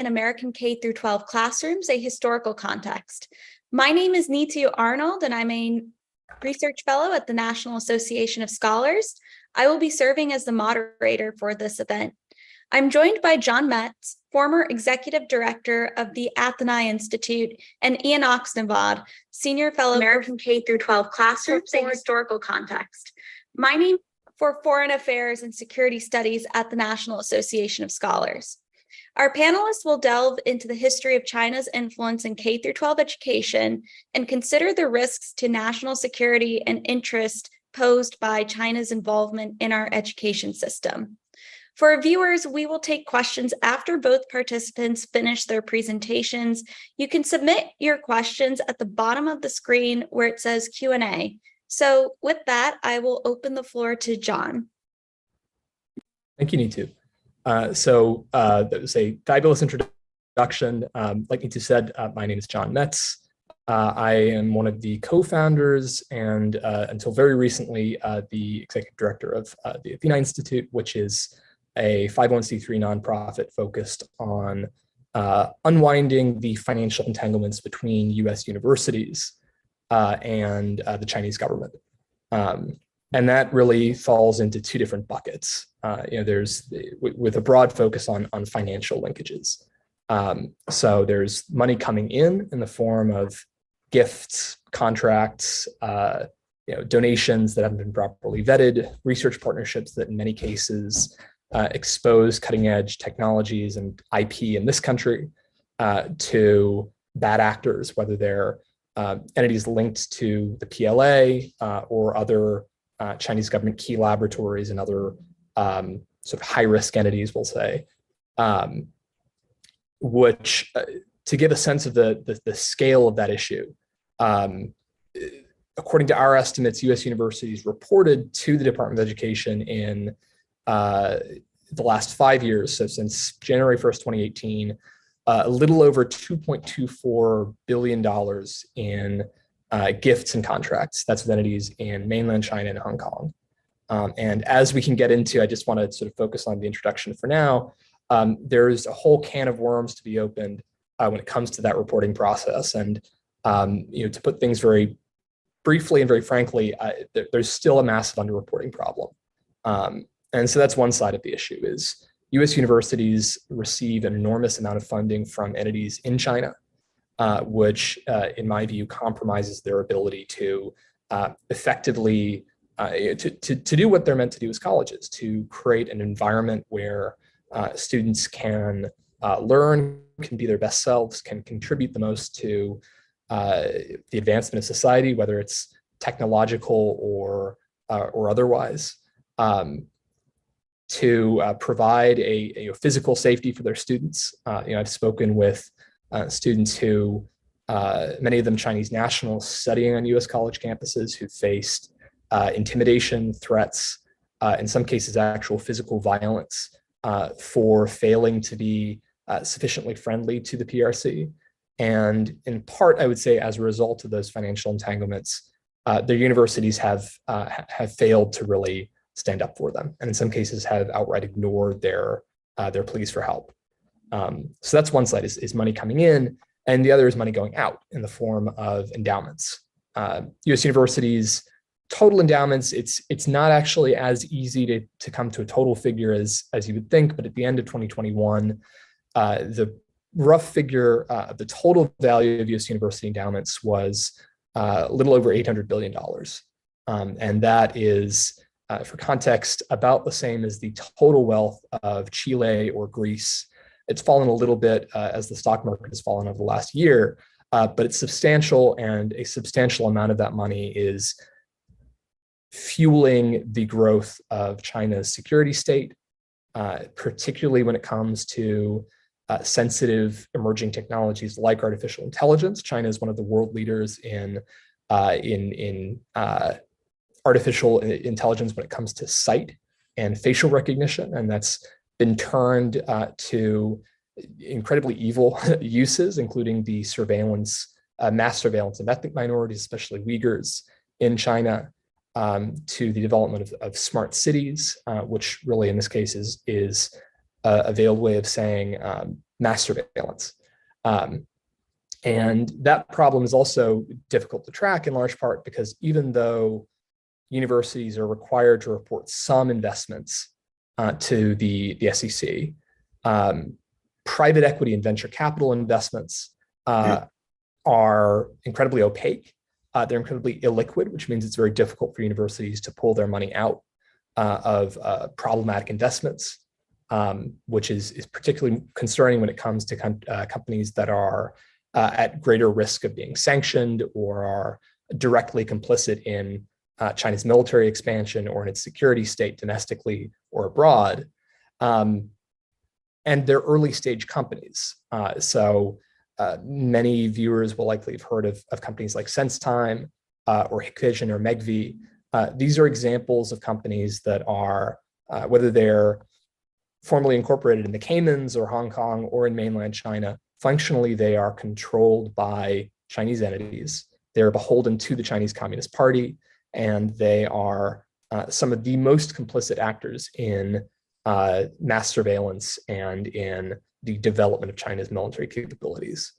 in American K-12 classrooms, a historical context. My name is Neetu Arnold, and I'm a research fellow at the National Association of Scholars. I will be serving as the moderator for this event. I'm joined by John Metz, former executive director of the Athenae Institute, and Ian Oxenvad, senior fellow American K-12 classrooms, a historical context. My name for Foreign Affairs and Security Studies at the National Association of Scholars. Our panelists will delve into the history of China's influence in K-12 education and consider the risks to national security and interest posed by China's involvement in our education system. For our viewers, we will take questions after both participants finish their presentations. You can submit your questions at the bottom of the screen where it says Q&A. So with that, I will open the floor to John. Thank you, Neetu. That was a fabulous introduction. Like Neetu said, my name is John Metz. I am one of the co-founders and until very recently, the executive director of the Athenae Institute, which is a 501c3 nonprofit focused on unwinding the financial entanglements between US universities and the Chinese government. And that really falls into two different buckets. There's with a broad focus on financial linkages. So there's money coming in the form of gifts, contracts, donations that haven't been properly vetted, research partnerships that in many cases expose cutting edge technologies and IP in this country to bad actors, whether they're entities linked to the PLA or other Chinese government key laboratories and other sort of high-risk entities, we'll say, which, to give a sense of the scale of that issue, according to our estimates, US universities reported to the Department of Education in the last 5 years, so since January 1st, 2018, a little over $2.24 billion in gifts and contracts. That's with entities in mainland China and Hong Kong. And as we can get into, I just want to sort of focus on the introduction for now. There's a whole can of worms to be opened when it comes to that reporting process. And to put things very briefly and very frankly, there's still a massive underreporting problem. And so that's one side of the issue is US universities receive an enormous amount of funding from entities in China, which in my view compromises their ability to effectively to do what they're meant to do as colleges, to create an environment where students can learn, can be their best selves, can contribute the most to the advancement of society, whether it's technological or otherwise. To provide a physical safety for their students. I've spoken with students who, many of them Chinese nationals studying on US college campuses who faced intimidation, threats, in some cases actual physical violence for failing to be sufficiently friendly to the PRC. And in part, I would say as a result of those financial entanglements, their universities have failed to really stand up for them, and in some cases have outright ignored their pleas for help. So that's one side is money coming in, and the other is money going out in the form of endowments. US universities, total endowments, it's not actually as easy to come to a total figure as you would think, but at the end of 2021, the rough figure of the total value of US university endowments was a little over $800 billion. And that is, for context, about the same as the total wealth of Chile or Greece. It's fallen a little bit as the stock market has fallen over the last year, but it's substantial, and a substantial amount of that money is fueling the growth of China's security state, particularly when it comes to sensitive emerging technologies like artificial intelligence. China is one of the world leaders in artificial intelligence when it comes to sight and facial recognition, and that's been turned to incredibly evil uses, including the surveillance, mass surveillance of ethnic minorities, especially Uyghurs in China, to the development of smart cities, which really in this case is a veiled way of saying mass surveillance. And that problem is also difficult to track in large part because even though universities are required to report some investments to the SEC, private equity and venture capital investments are incredibly opaque. They're incredibly illiquid, which means it's very difficult for universities to pull their money out of problematic investments, which is particularly concerning when it comes to companies that are at greater risk of being sanctioned or are directly complicit in China's military expansion or in its security state domestically or abroad. And they're early stage companies. So many viewers will likely have heard of companies like SenseTime or Hikvision or Megvii. These are examples of companies that are, whether they're formally incorporated in the Caymans or Hong Kong or in mainland China, functionally they are controlled by Chinese entities. They're beholden to the Chinese Communist Party, and they are some of the most complicit actors in mass surveillance and in the development of China's military capabilities.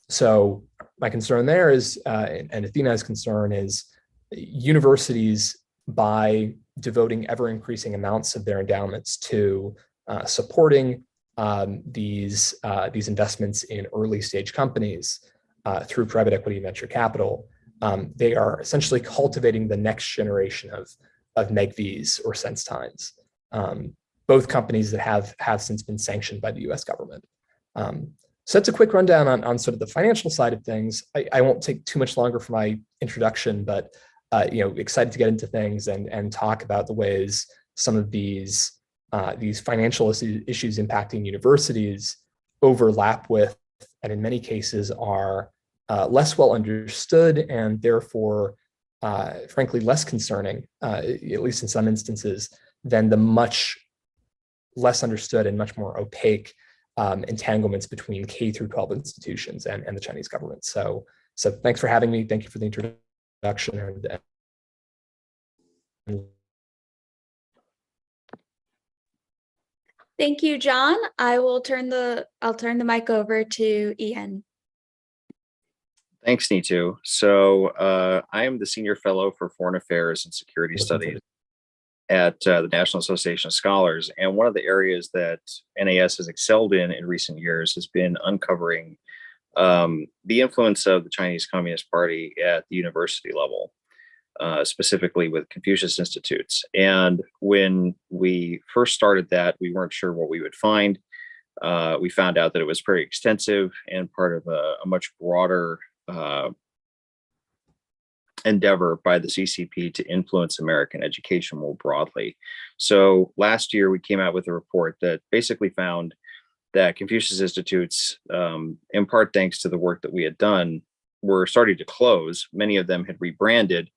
So my concern there is, and Athena's concern is, universities, by devoting ever-increasing amounts of their endowments to supporting these investments in early-stage companies through private equity and venture capital, they are essentially cultivating the next generation of Megviis or SenseTimes, both companies that have since been sanctioned by the U.S. government. So that's a quick rundown on sort of the financial side of things. I won't take too much longer for my introduction, but excited to get into things and talk about the ways some of these financial issues impacting universities overlap with, and in many cases are less well understood and therefore, frankly, less concerning, at least in some instances, than the much less understood and much more opaque entanglements between K-12 institutions and the Chinese government. So thanks for having me. Thank you for the introduction. Thank you, John. I'll turn the mic over to Ian. Thanks, Neetu. So I am the Senior Fellow for Foreign Affairs and Security Studies at the National Association of Scholars. And one of the areas that NAS has excelled in recent years has been uncovering the influence of the Chinese Communist Party at the university level, specifically with Confucius Institutes. And when we first started that, we weren't sure what we would find. We found out that it was very extensive and part of a much broader endeavor by the CCP to influence American education more broadly. So last year, we came out with a report that basically found that Confucius Institutes, in part thanks to the work that we had done, were starting to close. Many of them had rebranded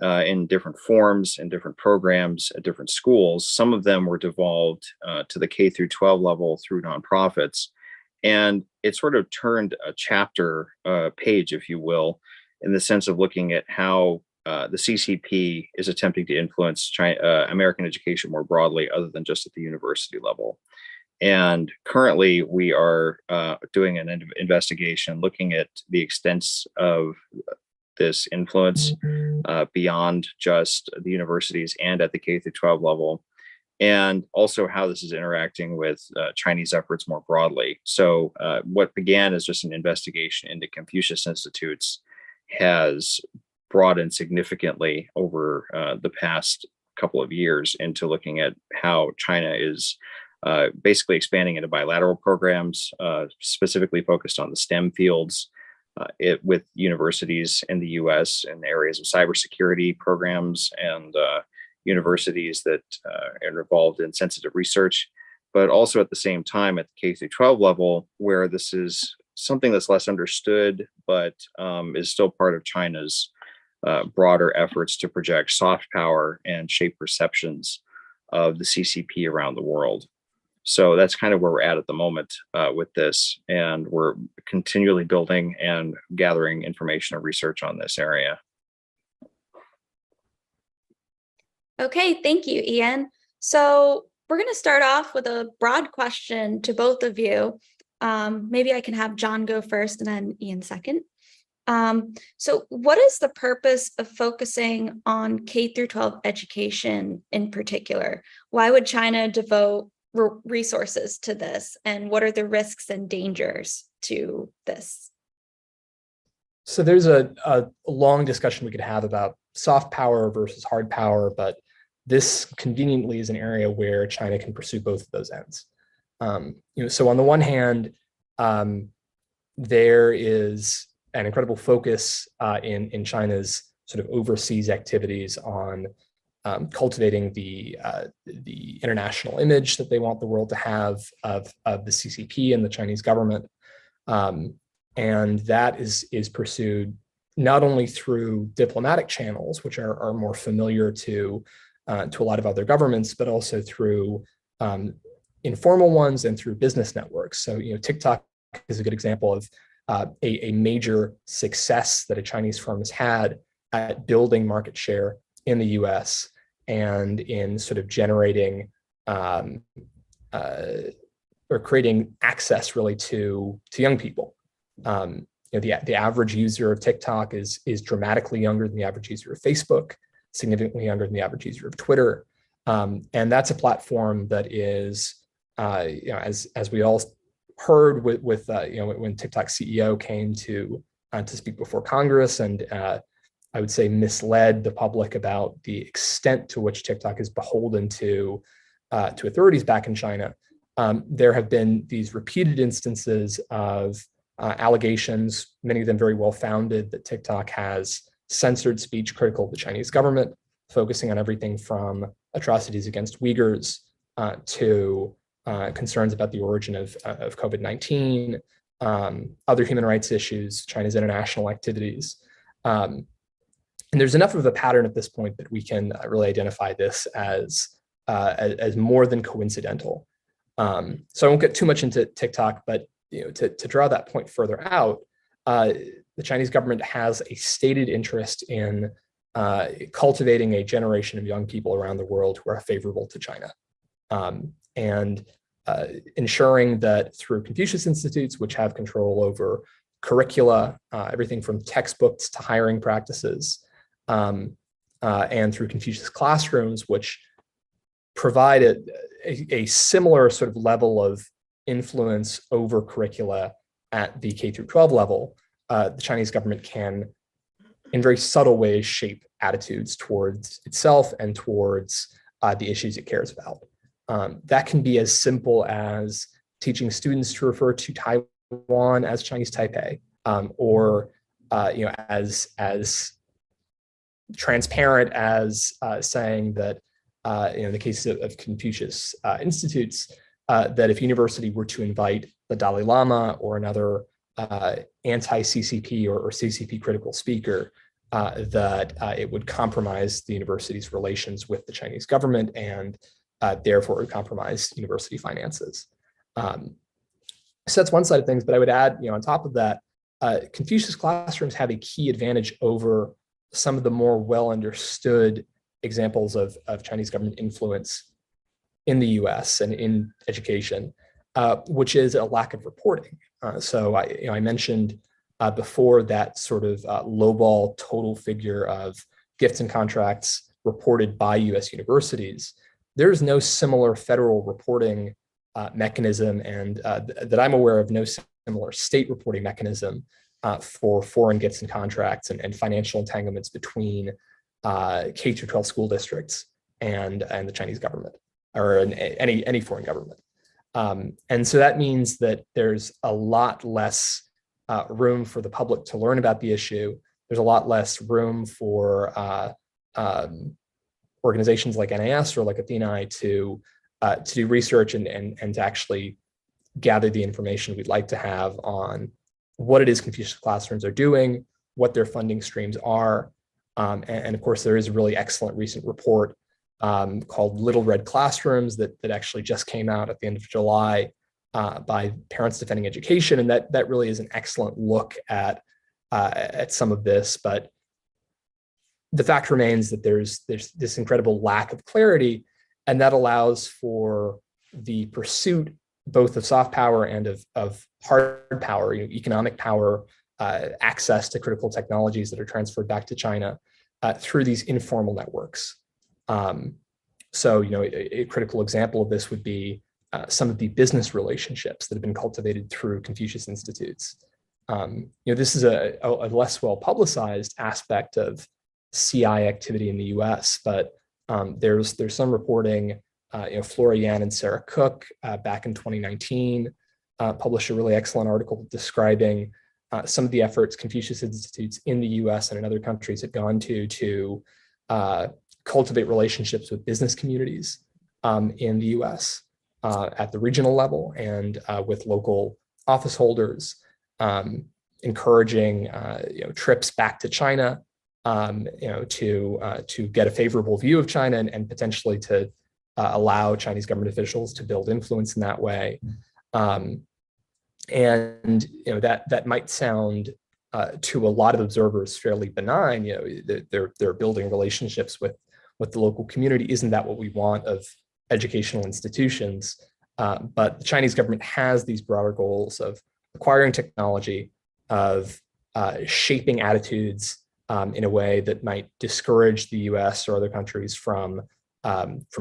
in different forms and different programs at different schools. Some of them were devolved to the K through 12 level through nonprofits. And it sort of turned a chapter page, if you will, in the sense of looking at how the CCP is attempting to influence American education more broadly, other than just at the university level. And currently, we are doing an investigation looking at the extents of this influence beyond just the universities and at the K through 12 level, and also how this is interacting with Chinese efforts more broadly. So what began as just an investigation into Confucius Institutes has broadened significantly over the past couple of years into looking at how China is basically expanding into bilateral programs, specifically focused on the STEM fields, with universities in the US in areas of cybersecurity programs and universities that are involved in sensitive research, but also at the same time at the K through 12 level, where this is something that's less understood, but is still part of China's broader efforts to project soft power and shape perceptions of the CCP around the world. So that's kind of where we're at the moment with this. And we're continually building and gathering information and research on this area. Okay, thank you, Ian. So we're going to start off with a broad question to both of you. Maybe I can have John go first and then Ian second. So what is the purpose of focusing on K-12 education in particular? Why would China devote resources to this? And what are the risks and dangers to this? So there's a long discussion we could have about soft power versus hard power, but this conveniently is an area where China can pursue both of those ends. So on the one hand, there is an incredible focus in China's sort of overseas activities on cultivating the international image that they want the world to have of the CCP and the Chinese government. And that is pursued not only through diplomatic channels, which are more familiar to a lot of other governments, but also through informal ones and through business networks. So, TikTok is a good example of a major success that a Chinese firm has had at building market share in the US and in sort of generating or creating access really to young people. The average user of TikTok is dramatically younger than the average user of Facebook, significantly younger than the average user of Twitter. And that's a platform that is, as we all heard with when TikTok CEO came to speak before Congress and I would say misled the public about the extent to which TikTok is beholden to authorities back in China. There have been these repeated instances of allegations, many of them very well founded, that TikTok has censored speech critical of the Chinese government, focusing on everything from atrocities against Uyghurs to concerns about the origin of COVID-19, other human rights issues, China's international activities. And there's enough of a pattern at this point that we can really identify this as more than coincidental. So I won't get too much into TikTok, but to draw that point further out, the Chinese government has a stated interest in cultivating a generation of young people around the world who are favorable to China, and ensuring that through Confucius Institutes, which have control over curricula, everything from textbooks to hiring practices, and through Confucius classrooms, which provide a similar sort of level of influence over curricula at the K-12 level, the Chinese government can, in very subtle ways, shape attitudes towards itself and towards the issues it cares about. That can be as simple as teaching students to refer to Taiwan as Chinese Taipei, or as transparent as saying that, in the case of Confucius Institutes, that if university were to invite the Dalai Lama or another anti-CCP or CCP critical speaker, that it would compromise the university's relations with the Chinese government and therefore would compromise university finances. So that's one side of things, but I would add, on top of that, Confucius classrooms have a key advantage over some of the more well understood examples of Chinese government influence in the US and in education, which is a lack of reporting. So I mentioned before that sort of lowball total figure of gifts and contracts reported by US universities. There's no similar federal reporting mechanism, and that I'm aware of, no similar state reporting mechanism for foreign gifts and contracts and financial entanglements between K-12 school districts and the Chinese government, or any foreign government. And so that means that there's a lot less room for the public to learn about the issue. There's a lot less room for organizations like NAS or like Athena to do research and to actually gather the information we'd like to have on what it is Confucius classrooms are doing, what their funding streams are. And of course, there is a really excellent recent report called Little Red Classrooms that actually just came out at the end of July by Parents Defending Education. And that really is an excellent look at some of this. But the fact remains that there's this incredible lack of clarity. And that allows for the pursuit both of soft power and of hard power, economic power, access to critical technologies that are transferred back to China through these informal networks. So, a critical example of this would be some of the business relationships that have been cultivated through Confucius Institutes. This is a less well publicized aspect of CI activity in the US, but there's some reporting. Flora Yan and Sarah Cook back in 2019 published a really excellent article describing some of the efforts Confucius Institutes in the US and in other countries had gone to cultivate relationships with business communities in the US at the regional level and with local office holders, encouraging trips back to China, to get a favorable view of China and potentially to allow Chinese government officials to build influence in that way. That might sound to a lot of observers fairly benign. They're building relationships with the local community. Isn't that what we want of educational institutions? But the Chinese government has these broader goals of acquiring technology, of shaping attitudes in a way that might discourage the US or other countries from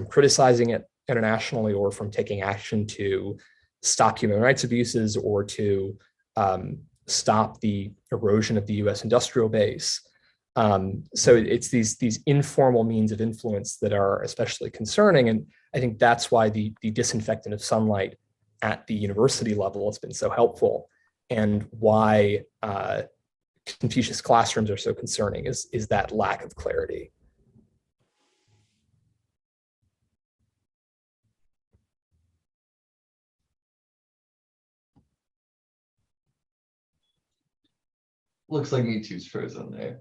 criticizing it internationally or from taking action to stop human rights abuses or to stop the erosion of the US industrial base. So it's these informal means of influence that are especially concerning. And I think that's why the disinfectant of sunlight at the university level has been so helpful, and why Confucius classrooms are so concerning is that lack of clarity. Looks like Me Too's frozen there.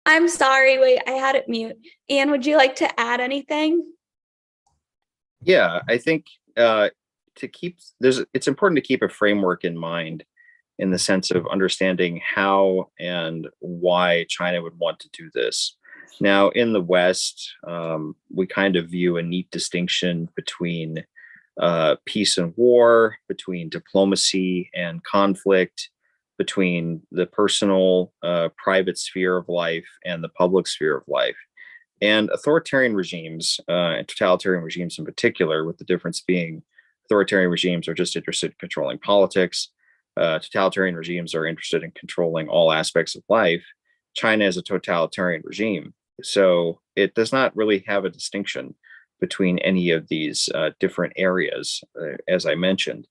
I'm sorry, wait, I had it mute. Ian, would you like to add anything? Yeah, I think it's important to keep a framework in mind in the sense of understanding how and why China would want to do this. Now, in the West, we kind of view a neat distinction between peace and war, between diplomacy and conflict, between the personal, private sphere of life and the public sphere of life. And authoritarian regimes, and totalitarian regimes in particular, with the difference being authoritarian regimes are just interested in controlling politics. Totalitarian regimes are interested in controlling all aspects of life. China is a totalitarian regime. So it does not really have a distinction between any of these different areas, as I mentioned.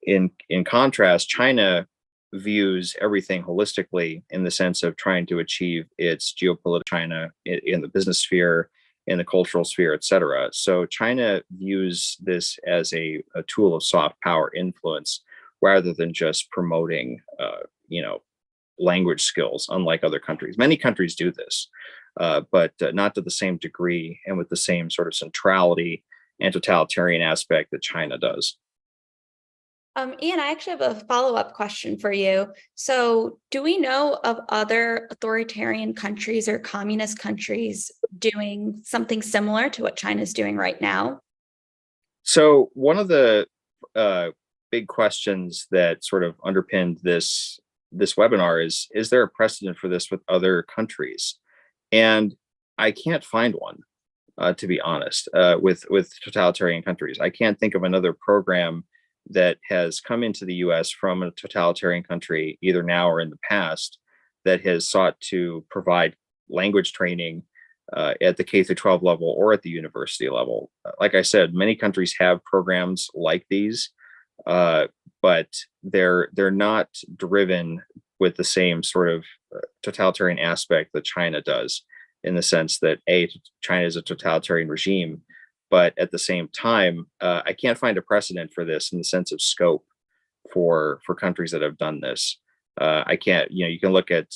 In contrast, China views everything holistically in the sense of trying to achieve its geopolitical China in the business sphere, in the cultural sphere, et cetera. So China views this as a tool of soft power influence rather than just promoting, language skills, unlike other countries. Many countries do this, but not to the same degree and with the same sort of centrality and totalitarian aspect that China does. Ian, I actually have a follow-up question for you. So do we know of other authoritarian countries or communist countries doing something similar to what China's doing right now? So one of the big questions that sort of underpinned this webinar is there a precedent for this with other countries? And I can't find one, to be honest, with totalitarian countries. I can't think of another program that has come into the US from a totalitarian country, either now or in the past, that has sought to provide language training at the K-12 level or at the university level. Like I said, many countries have programs like these, but they're not driven with the same sort of totalitarian aspect that China does, in the sense that China is a totalitarian regime, but at the same time, I can't find a precedent for this in the sense of scope for countries that have done this. I can't, you can look at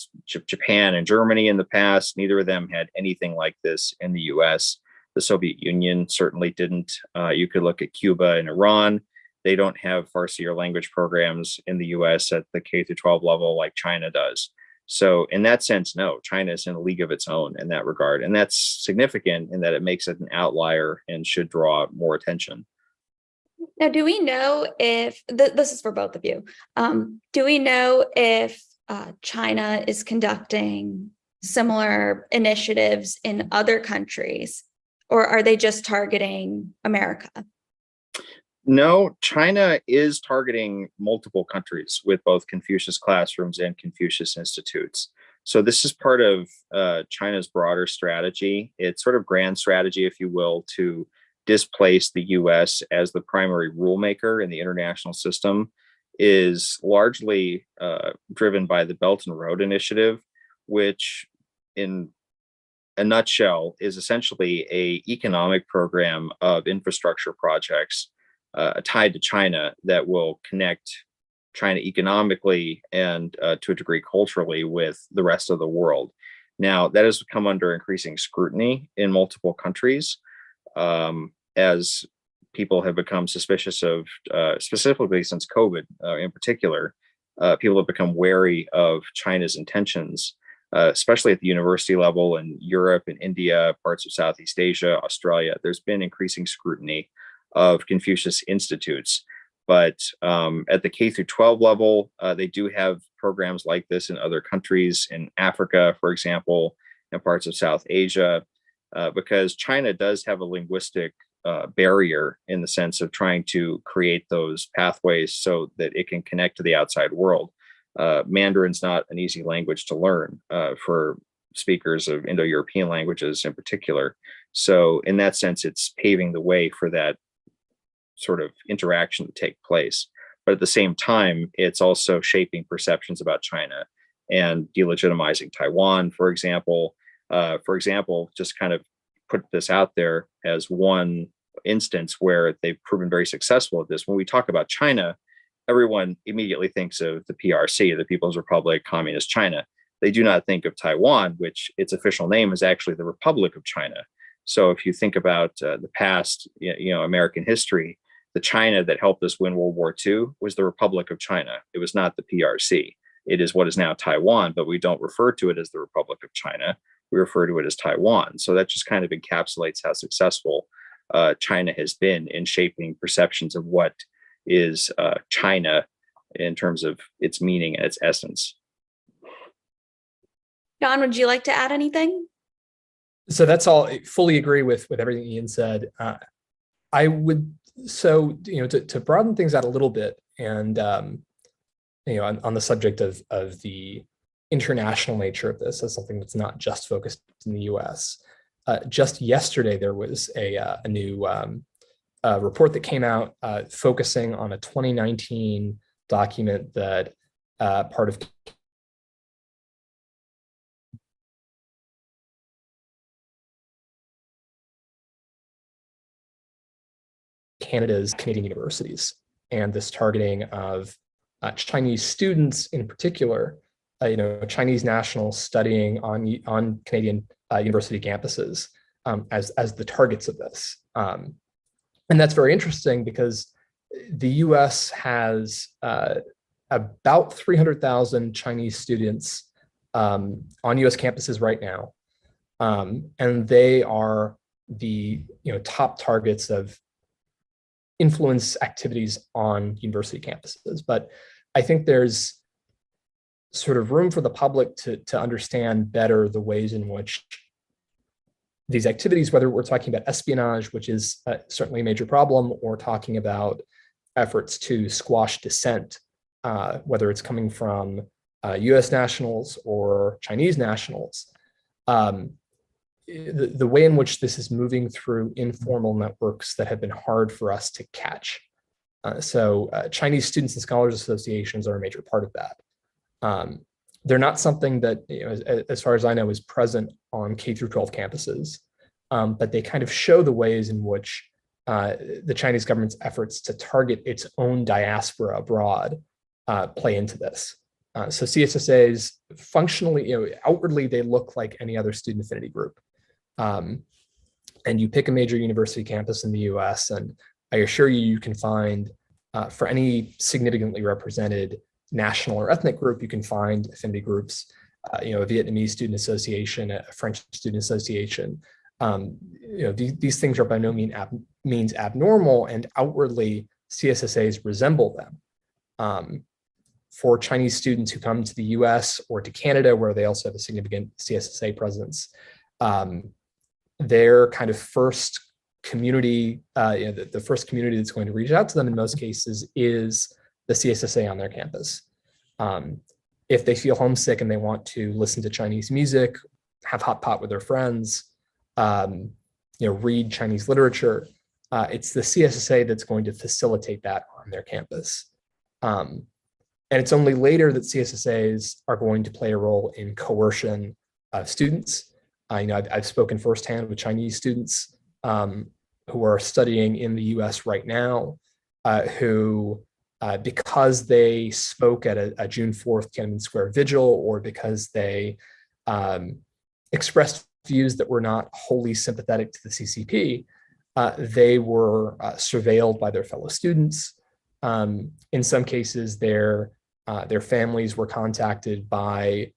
Japan and Germany in the past. Neither of them had anything like this in the US. The Soviet Union certainly didn't. You could look at Cuba and Iran. They don't have Farsi or language programs in the US at the K-12 level like China does. So in that sense, no, China is in a league of its own in that regard. And that's significant in that it makes it an outlier and should draw more attention. Now, do we know if this is for both of you? Do we know if China is conducting similar initiatives in other countries, or are they just targeting America? No, China is targeting multiple countries with both Confucius classrooms and Confucius institutes. So this is part of China's broader strategy. It's sort of grand strategy, if you will, to displace the US as the primary rulemaker in the international system is largely driven by the Belt and Road Initiative, which in a nutshell is essentially a economic program of infrastructure projects tied to China that will connect China economically and to a degree culturally with the rest of the world. Now, that has come under increasing scrutiny in multiple countries as people have become suspicious of, specifically since COVID in particular, people have become wary of China's intentions, especially at the university level in Europe and India, parts of Southeast Asia, Australia. There's been increasing scrutiny of Confucius institutes. But at the K through 12 level, they do have programs like this in other countries, in Africa, for example, and parts of South Asia, because China does have a linguistic barrier in the sense of trying to create those pathways so that it can connect to the outside world. Mandarin's not an easy language to learn for speakers of Indo-European languages in particular. So in that sense, it's paving the way for that sort of interaction to take place. But at the same time, it's also shaping perceptions about China and delegitimizing Taiwan, for example. Just kind of put this out there as one instance where they've proven very successful at this. When we talk about China, everyone immediately thinks of the PRC, the People's Republic, Communist China. They do not think of Taiwan, which its official name is actually the Republic of China. So if you think about the past, American history, the China that helped us win World War II was the Republic of China. It was not the PRC. It is what is now Taiwan, but we don't refer to it as the Republic of China. We refer to it as Taiwan. So that just kind of encapsulates how successful China has been in shaping perceptions of what is China in terms of its meaning and its essence. John, would you like to add anything? So that's all. I fully agree with everything Ian said. I would to broaden things out a little bit, and on the subject of the international nature of this as something that's not just focused in the U.S. Just yesterday, there was a new report that came out focusing on a 2019 document that part of Canada's Canadian universities, and this targeting of Chinese students in particular, Chinese nationals studying on Canadian university campuses as the targets of this. And that's very interesting because the US has about 300,000 Chinese students on US campuses right now. And they are the top targets of influence activities on university campuses. But I think there's sort of room for the public to understand better the ways in which these activities, whether we're talking about espionage, which is certainly a major problem, or talking about efforts to squash dissent, whether it's coming from US nationals or Chinese nationals, the way in which this is moving through informal networks that have been hard for us to catch. So Chinese Students and Scholars Associations are a major part of that. They're not something that, as far as I know, is present on K through 12 campuses, but they kind of show the ways in which the Chinese government's efforts to target its own diaspora abroad play into this. So CSSAs functionally, outwardly, they look like any other student affinity group. And you pick a major university campus in the US, and I assure you, you can find, for any significantly represented national or ethnic group, you can find affinity groups a Vietnamese student association, a French student association. These things are by no means abnormal, and outwardly CSSAs resemble them. For Chinese students who come to the US or to Canada, where they also have a significant CSSA presence, their kind of first community, the first community that's going to reach out to them in most cases is the CSSA on their campus. If they feel homesick and they want to listen to Chinese music, have hot pot with their friends, read Chinese literature, it's the CSSA that's going to facilitate that on their campus. And it's only later that CSSAs are going to play a role in coercion of students. I've spoken firsthand with Chinese students who are studying in the US right now, who, because they spoke at a June 4th Tiananmen Square vigil, or because they expressed views that were not wholly sympathetic to the CCP, they were surveilled by their fellow students. In some cases, their families were contacted by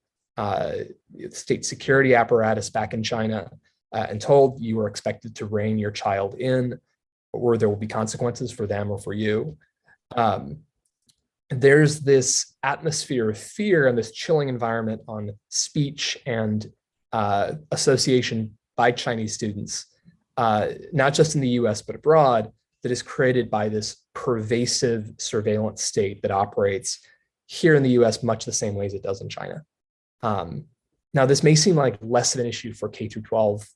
state security apparatus back in China and told you are expected to rein your child in, or there will be consequences for them or for you. There's this atmosphere of fear and this chilling environment on speech and association by Chinese students, not just in the US, but abroad, that is created by this pervasive surveillance state that operates here in the US much the same way as it does in China. Now, this may seem like less of an issue for K-12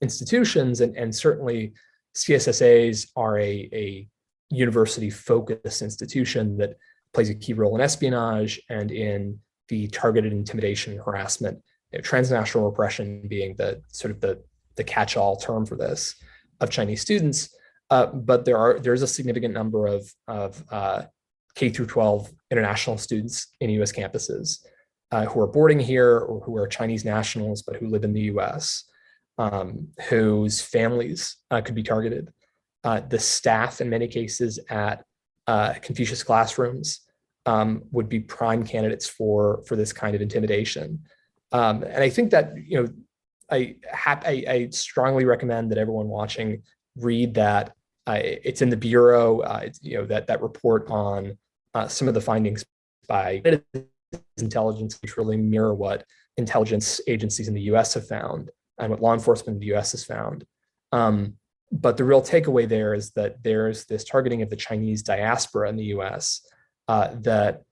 institutions, and certainly CSSAs are a university-focused institution that plays a key role in espionage and in the targeted intimidation and harassment, transnational repression being the sort of the catch-all term for this, of Chinese students. But there's a significant number of K-12 international students in US campuses who are boarding here or who are Chinese nationals but who live in the US, whose families could be targeted. The staff, in many cases, at Confucius classrooms would be prime candidates for this kind of intimidation. And I think that, I strongly recommend that everyone watching read that. It's in the Bureau, that report on some of the findings by intelligence, which really mirror what intelligence agencies in the US have found and what law enforcement in the US has found. But the real takeaway there is that there's this targeting of the Chinese diaspora in the US that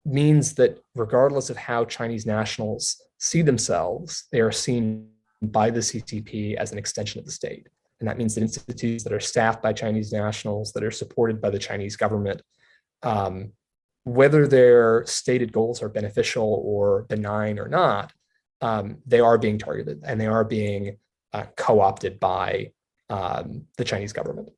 means that regardless of how Chinese nationals see themselves, they are seen by the CCP as an extension of the state. And that means that institutes that are staffed by Chinese nationals, that are supported by the Chinese government, whether their stated goals are beneficial or benign or not, they are being targeted and they are being co-opted by the Chinese government.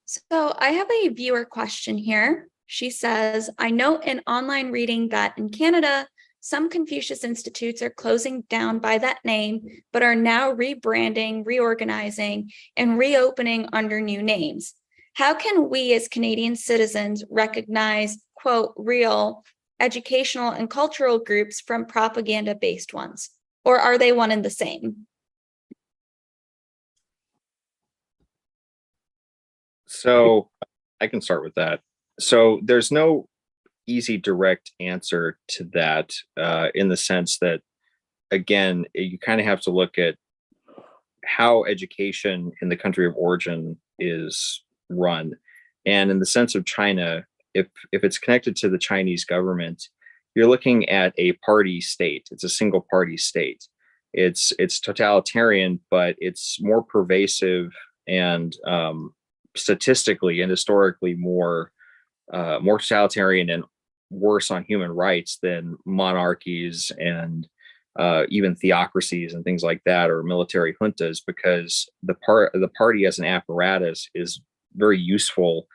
So I have a viewer question here. She says, I note in online reading that in Canada, some Confucius institutes are closing down by that name, but are now rebranding, reorganizing, and reopening under new names. How can we as Canadian citizens recognize, quote, real educational and cultural groups from propaganda-based ones? Or are they one and the same? So I can start with that. So there's no easy direct answer to that in the sense that, again, you kind of have to look at how education in the country of origin is run. And in the sense of China, if it's connected to the Chinese government, you're looking at a party state. It's a single party state. It's totalitarian, but it's more pervasive and statistically and historically more totalitarian and worse on human rights than monarchies and even theocracies and things like that, or military juntas, because the party as an apparatus is very useful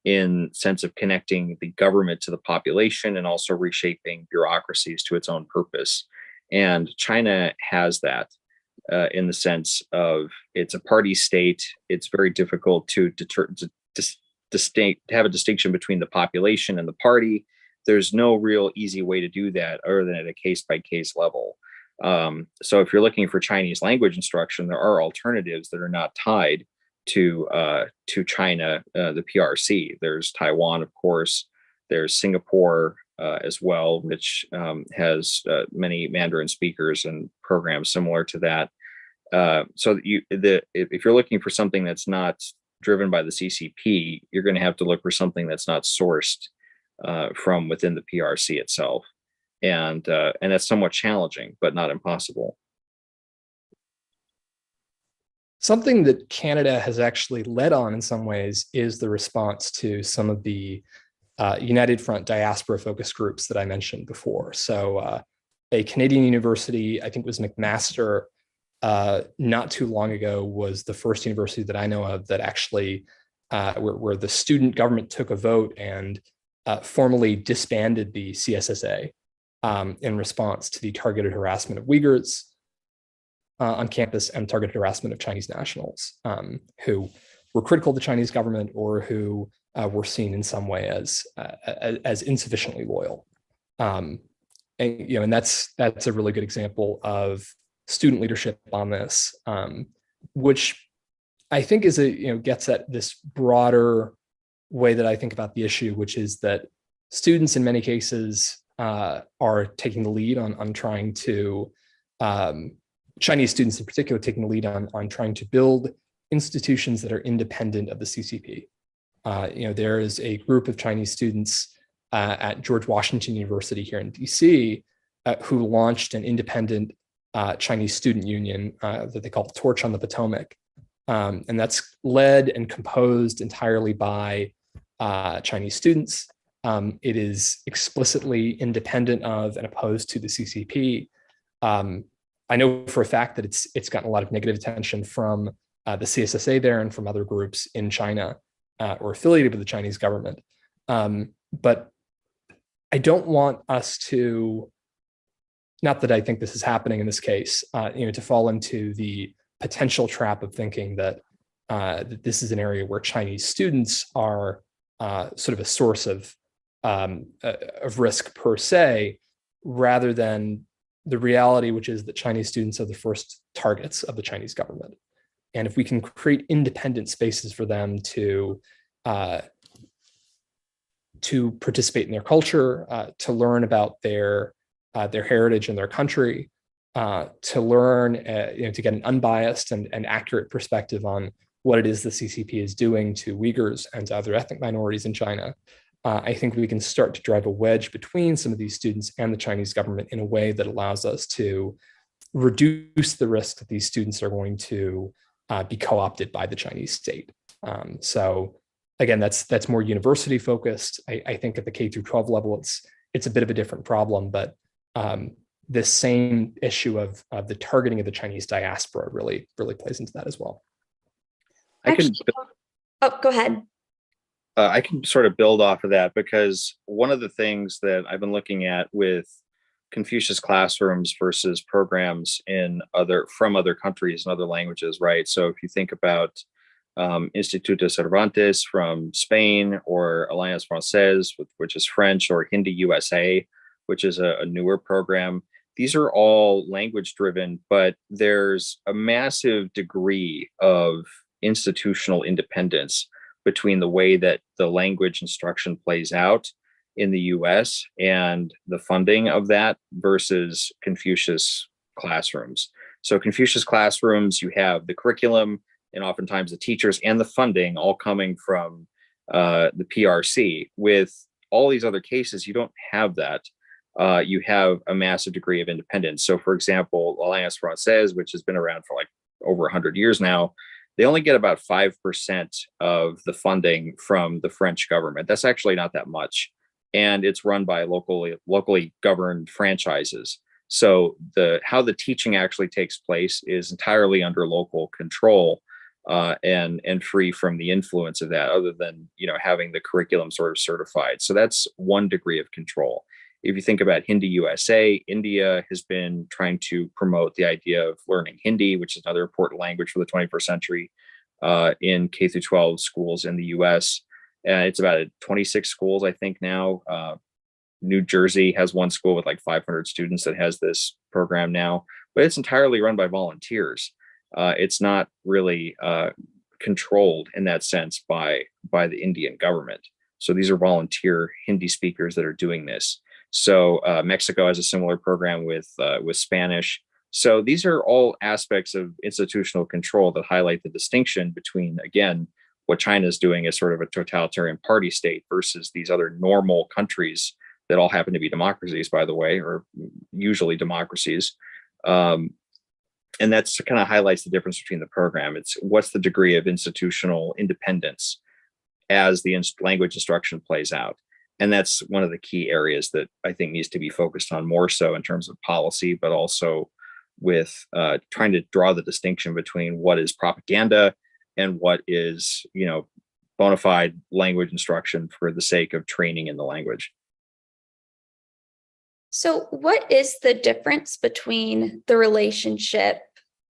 in sense of connecting the government to the population and also reshaping bureaucracies to its own purpose. And China has that in the sense of it's a party state. It's very difficult to have a distinction between the population and the party. there's no real easy way to do that other than at a case by case level. So if you're looking for Chinese language instruction, there are alternatives that are not tied to China, the PRC. There's Taiwan, of course. There's Singapore as well, which has many Mandarin speakers and programs similar to that. So if you're looking for something that's not driven by the CCP, you're going to have to look for something that's not sourced from within the PRC itself, and that's somewhat challenging, but not impossible. Something that Canada has actually led on in some ways is the response to some of the United Front diaspora focus groups that I mentioned before. So a Canadian university, I think it was McMaster, not too long ago, was the first university that I know of that actually, where the student government took a vote and formally disbanded the CSSA in response to the targeted harassment of Uyghurs on campus and targeted harassment of Chinese nationals who were critical of the Chinese government or who were seen in some way as insufficiently loyal. And that's a really good example of student leadership on this, which I think is gets at this broader way that I think about the issue, which is that students in many cases are taking the lead on trying to Chinese students in particular taking the lead on trying to build institutions that are independent of the CCP. There is a group of Chinese students at George Washington University here in DC who launched an independent Chinese student union that they call Torch on the Potomac. And that's led and composed entirely by Chinese students. It is explicitly independent of and opposed to the CCP. I know for a fact that it's gotten a lot of negative attention from the CSSA there and from other groups in China or affiliated with the Chinese government. But I don't want us to, not that I think this is happening in this case, to fall into the potential trap of thinking that this is an area where Chinese students are sort of a source of risk per se, rather than the reality, which is that Chinese students are the first targets of the Chinese government. And if we can create independent spaces for them to participate in their culture, to learn about their heritage and their country, to learn, to get an unbiased and accurate perspective on what it is the CCP is doing to Uyghurs and to other ethnic minorities in China, I think we can start to drive a wedge between some of these students and the Chinese government in a way that allows us to reduce the risk that these students are going to be co-opted by the Chinese state. So again, that's more university focused. I think at the K-12 level, it's a bit of a different problem, but this same issue of the targeting of the Chinese diaspora really plays into that as well. Go ahead. I can sort of build off of that, because one of the things that I've been looking at with Confucius classrooms versus programs from other countries and other languages, right? So if you think about Instituto Cervantes from Spain, or Alliance Française, which is French, or Hindi USA, which is a newer program, these are all language driven, but there's a massive degree of institutional independence between the way that the language instruction plays out in the US and the funding of that versus Confucius classrooms. So Confucius classrooms, you have the curriculum and oftentimes the teachers and the funding all coming from the PRC. With all these other cases, you don't have that. You have a massive degree of independence. So for example, Alliance Française, which has been around for like over 100 years now, they only get about 5% of the funding from the French government. That's actually not that much. And it's run by locally governed franchises. So how the teaching actually takes place is entirely under local control and free from the influence of that, other than having the curriculum sort of certified. So that's one degree of control. If you think about Hindi USA, India has been trying to promote the idea of learning Hindi, which is another important language for the 21st century, in K-12 schools in the US. It's about 26 schools, I think, now. New Jersey has one school with like 500 students that has this program now, but it's entirely run by volunteers. It's not really controlled in that sense by the Indian government. So these are volunteer Hindi speakers that are doing this. So Mexico has a similar program with Spanish. So these are all aspects of institutional control that highlight the distinction between, again, what China is doing as sort of a totalitarian party state versus these other normal countries that all happen to be democracies, by the way, or usually democracies. And that's kind of highlights the difference between the program. It's what's the degree of institutional independence as the language instruction plays out. And that's one of the key areas that I think needs to be focused on more so in terms of policy, but also with trying to draw the distinction between what is propaganda and what is, bona fide language instruction for the sake of training in the language. So what is the difference between the relationship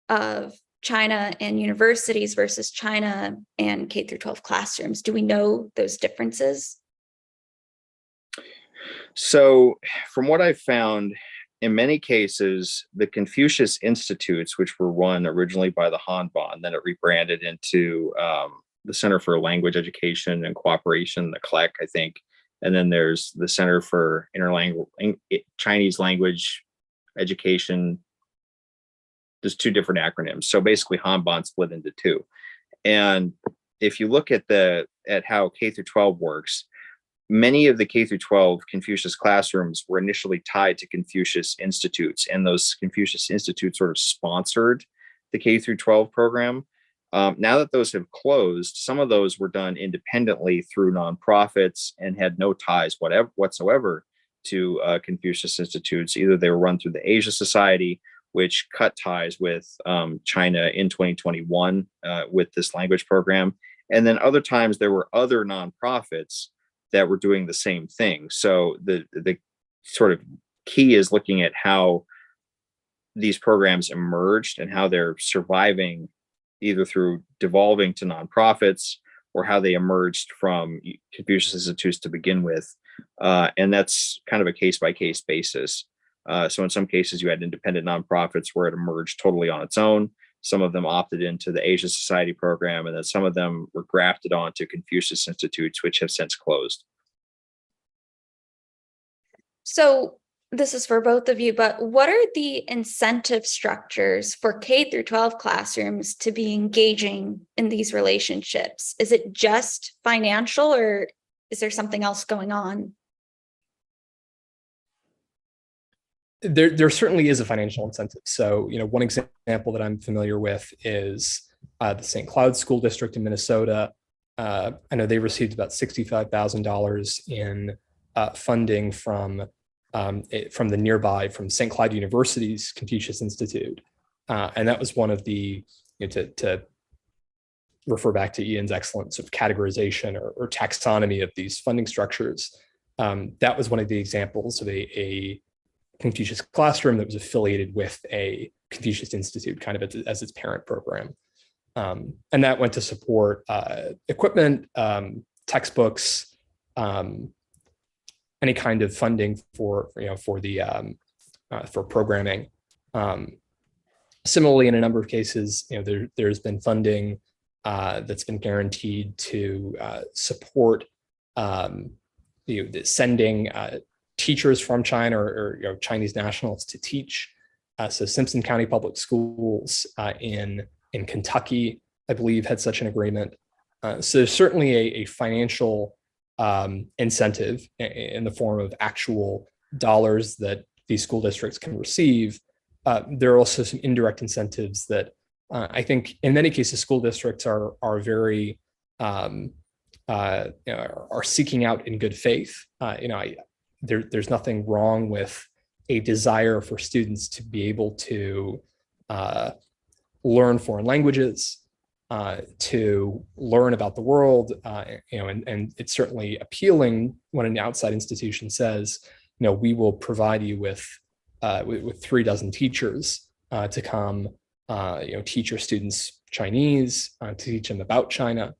of China and universities versus China and K through 12 classrooms? Do we know those differences? So from what I've found, in many cases, the Confucius Institutes, which were run originally by the Hanban, then it rebranded into the Center for Language Education and Cooperation, the CLEC, I think. And then there's the Center for Chinese Language Education. There's two different acronyms. So basically Hanban split into two. And if you look at how K through 12 works, many of the K through 12 Confucius classrooms were initially tied to Confucius Institutes, and those Confucius Institutes sort of sponsored the K through 12 program. Now that those have closed, some of those were done independently through nonprofits and had no ties whatsoever to Confucius Institutes. Either they were run through the Asia Society, which cut ties with China in 2021 with this language program. And then other times there were other nonprofits that were doing the same thing. So the sort of key is looking at how these programs emerged and how they're surviving, either through devolving to nonprofits or how they emerged from Confucius Institutes to begin with. And that's kind of a case-by-case basis. So in some cases, you had independent nonprofits where it emerged totally on its own. Some of them opted into the Asia Society program, and then some of them were grafted onto Confucius Institutes, which have since closed. So this is for both of you, but what are the incentive structures for K through 12 classrooms to be engaging in these relationships? Is it just financial, or is there something else going on? There certainly is a financial incentive. So, one example that I'm familiar with is the St. Cloud School District in Minnesota. I know they received about $65,000 in funding from St. Cloud University's Confucius Institute. And that was one of the, to refer back to Ian's excellent sort of categorization or taxonomy of these funding structures. That was one of the examples of a Confucius classroom that was affiliated with a Confucius Institute kind of as its parent program. And that went to support equipment, textbooks, any kind of funding for programming. Similarly, in a number of cases, there's been funding that's been guaranteed to support sending teachers from China or Chinese nationals to teach. So Simpson County Public Schools in Kentucky, I believe, had such an agreement. So there's certainly a financial incentive in the form of actual dollars that these school districts can receive. There are also some indirect incentives that I think in many cases school districts are very are seeking out in good faith. There's nothing wrong with a desire for students to be able to learn foreign languages, to learn about the world, and it's certainly appealing when an outside institution says, we will provide you with 36 teachers to come, teach your students Chinese, to teach them about China.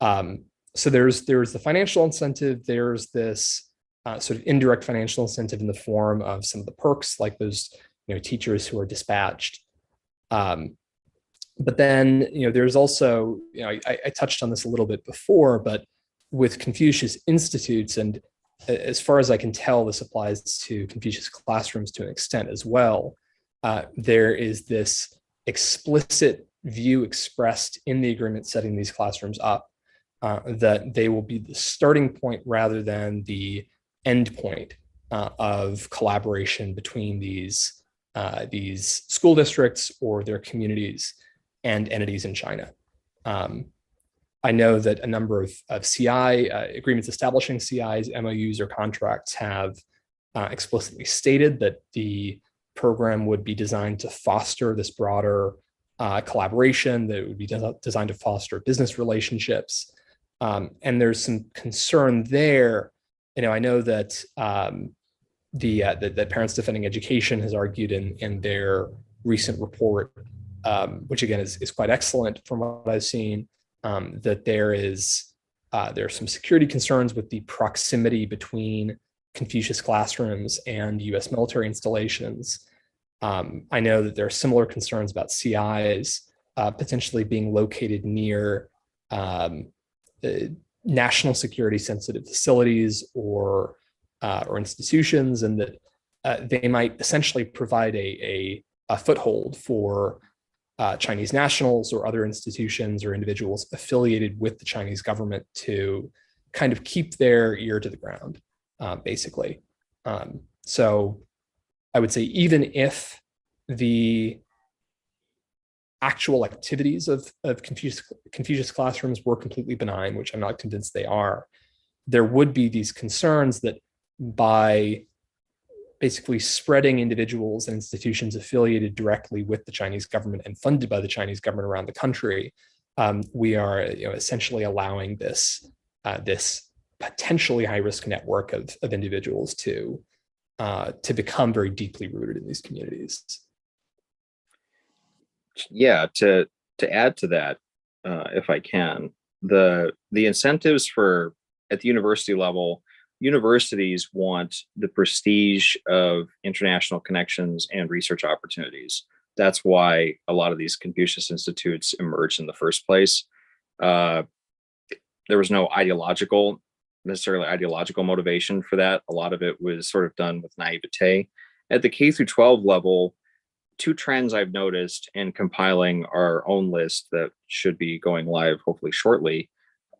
So there's the financial incentive. There's this sort of indirect financial incentive in the form of some of the perks, like those teachers who are dispatched. But then there's also I touched on this a little bit before, but with Confucius Institutes, and as far as I can tell, this applies to Confucius classrooms to an extent as well. There is this explicit view expressed in the agreement setting these classrooms up that they will be the starting point rather than the end point of collaboration between these school districts or their communities and entities in China. I know that a number of CI agreements establishing CIs, MOUs, or contracts have explicitly stated that the program would be designed to foster this broader collaboration, that it would be designed to foster business relationships. And there's some concern there. I know that that Parents Defending Education has argued in their recent report, which again is quite excellent from what I've seen, that there are some security concerns with the proximity between Confucius classrooms and U.S. military installations. I know that there are similar concerns about CIs potentially being located near national security sensitive facilities or institutions, and that they might essentially provide a foothold for Chinese nationals or other institutions or individuals affiliated with the Chinese government to kind of keep their ear to the ground, basically. So I would say even if the actual activities of Confucius classrooms were completely benign, which I'm not convinced they are, there would be these concerns that by basically spreading individuals and institutions affiliated directly with the Chinese government and funded by the Chinese government around the country, we are essentially allowing this potentially high-risk network of individuals to become very deeply rooted in these communities. Yeah, to add to that, if I can, the incentives for at the university level, universities want the prestige of international connections and research opportunities. That's why a lot of these Confucius Institutes emerged in the first place. There was no necessarily ideological motivation for that. A lot of it was sort of done with naivete. At the K through 12 level, two trends I've noticed in compiling our own list that should be going live hopefully shortly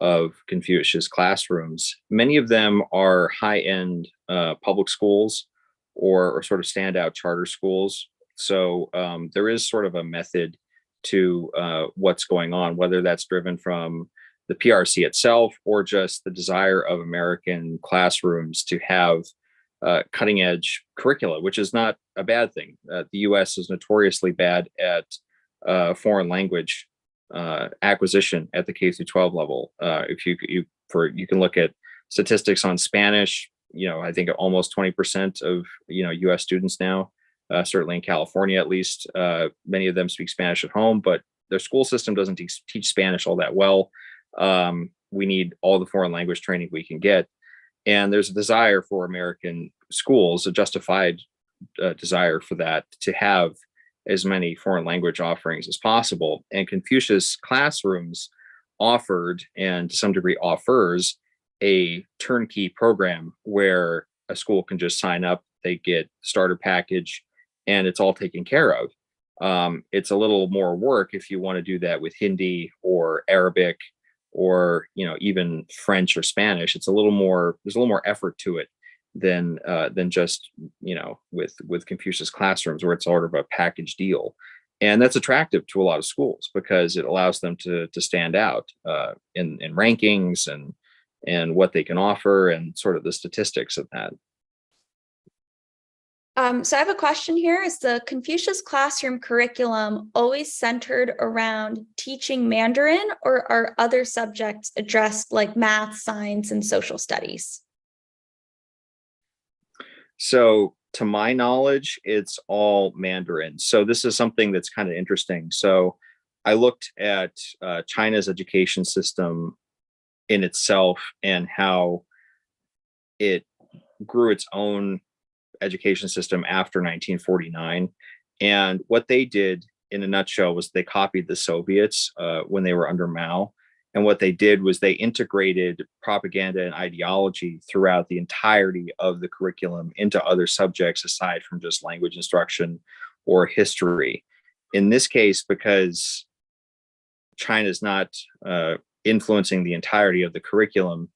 of Confucius classrooms. Many of them are high-end public schools or sort of standout charter schools. So there is sort of a method to what's going on, whether that's driven from the PRC itself or just the desire of American classrooms to have cutting edge curricula, which is not a bad thing. The US is notoriously bad at foreign language acquisition at the K through 12 level. If you can look at statistics on Spanish, I think almost 20% of US students now, certainly in California at least, many of them speak Spanish at home, but their school system doesn't teach Spanish all that well. We need all the foreign language training we can get. And there's a desire for American schools, a justified desire for that, to have as many foreign language offerings as possible. And Confucius classrooms offered, and to some degree offers, a turnkey program where a school can just sign up, they get starter package, and it's all taken care of. It's a little more work if you want to do that with Hindi or Arabic or even French or Spanish. There's a little more effort to it than just with Confucius classrooms, where it's sort of a package deal. And that's attractive to a lot of schools because it allows them to stand out in rankings and what they can offer and sort of the statistics of that. So I have a question here. Is the Confucius classroom curriculum always centered around teaching Mandarin, or are other subjects addressed like math, science, and social studies? So to my knowledge, it's all Mandarin. So this is something that's kind of interesting. So I looked at China's education system in itself and how it grew its own education system after 1949. And what they did in a nutshell was they copied the Soviets when they were under Mao. And what they did was they integrated propaganda and ideology throughout the entirety of the curriculum into other subjects aside from just language instruction or history. In this case, because China is not influencing the entirety of the curriculum,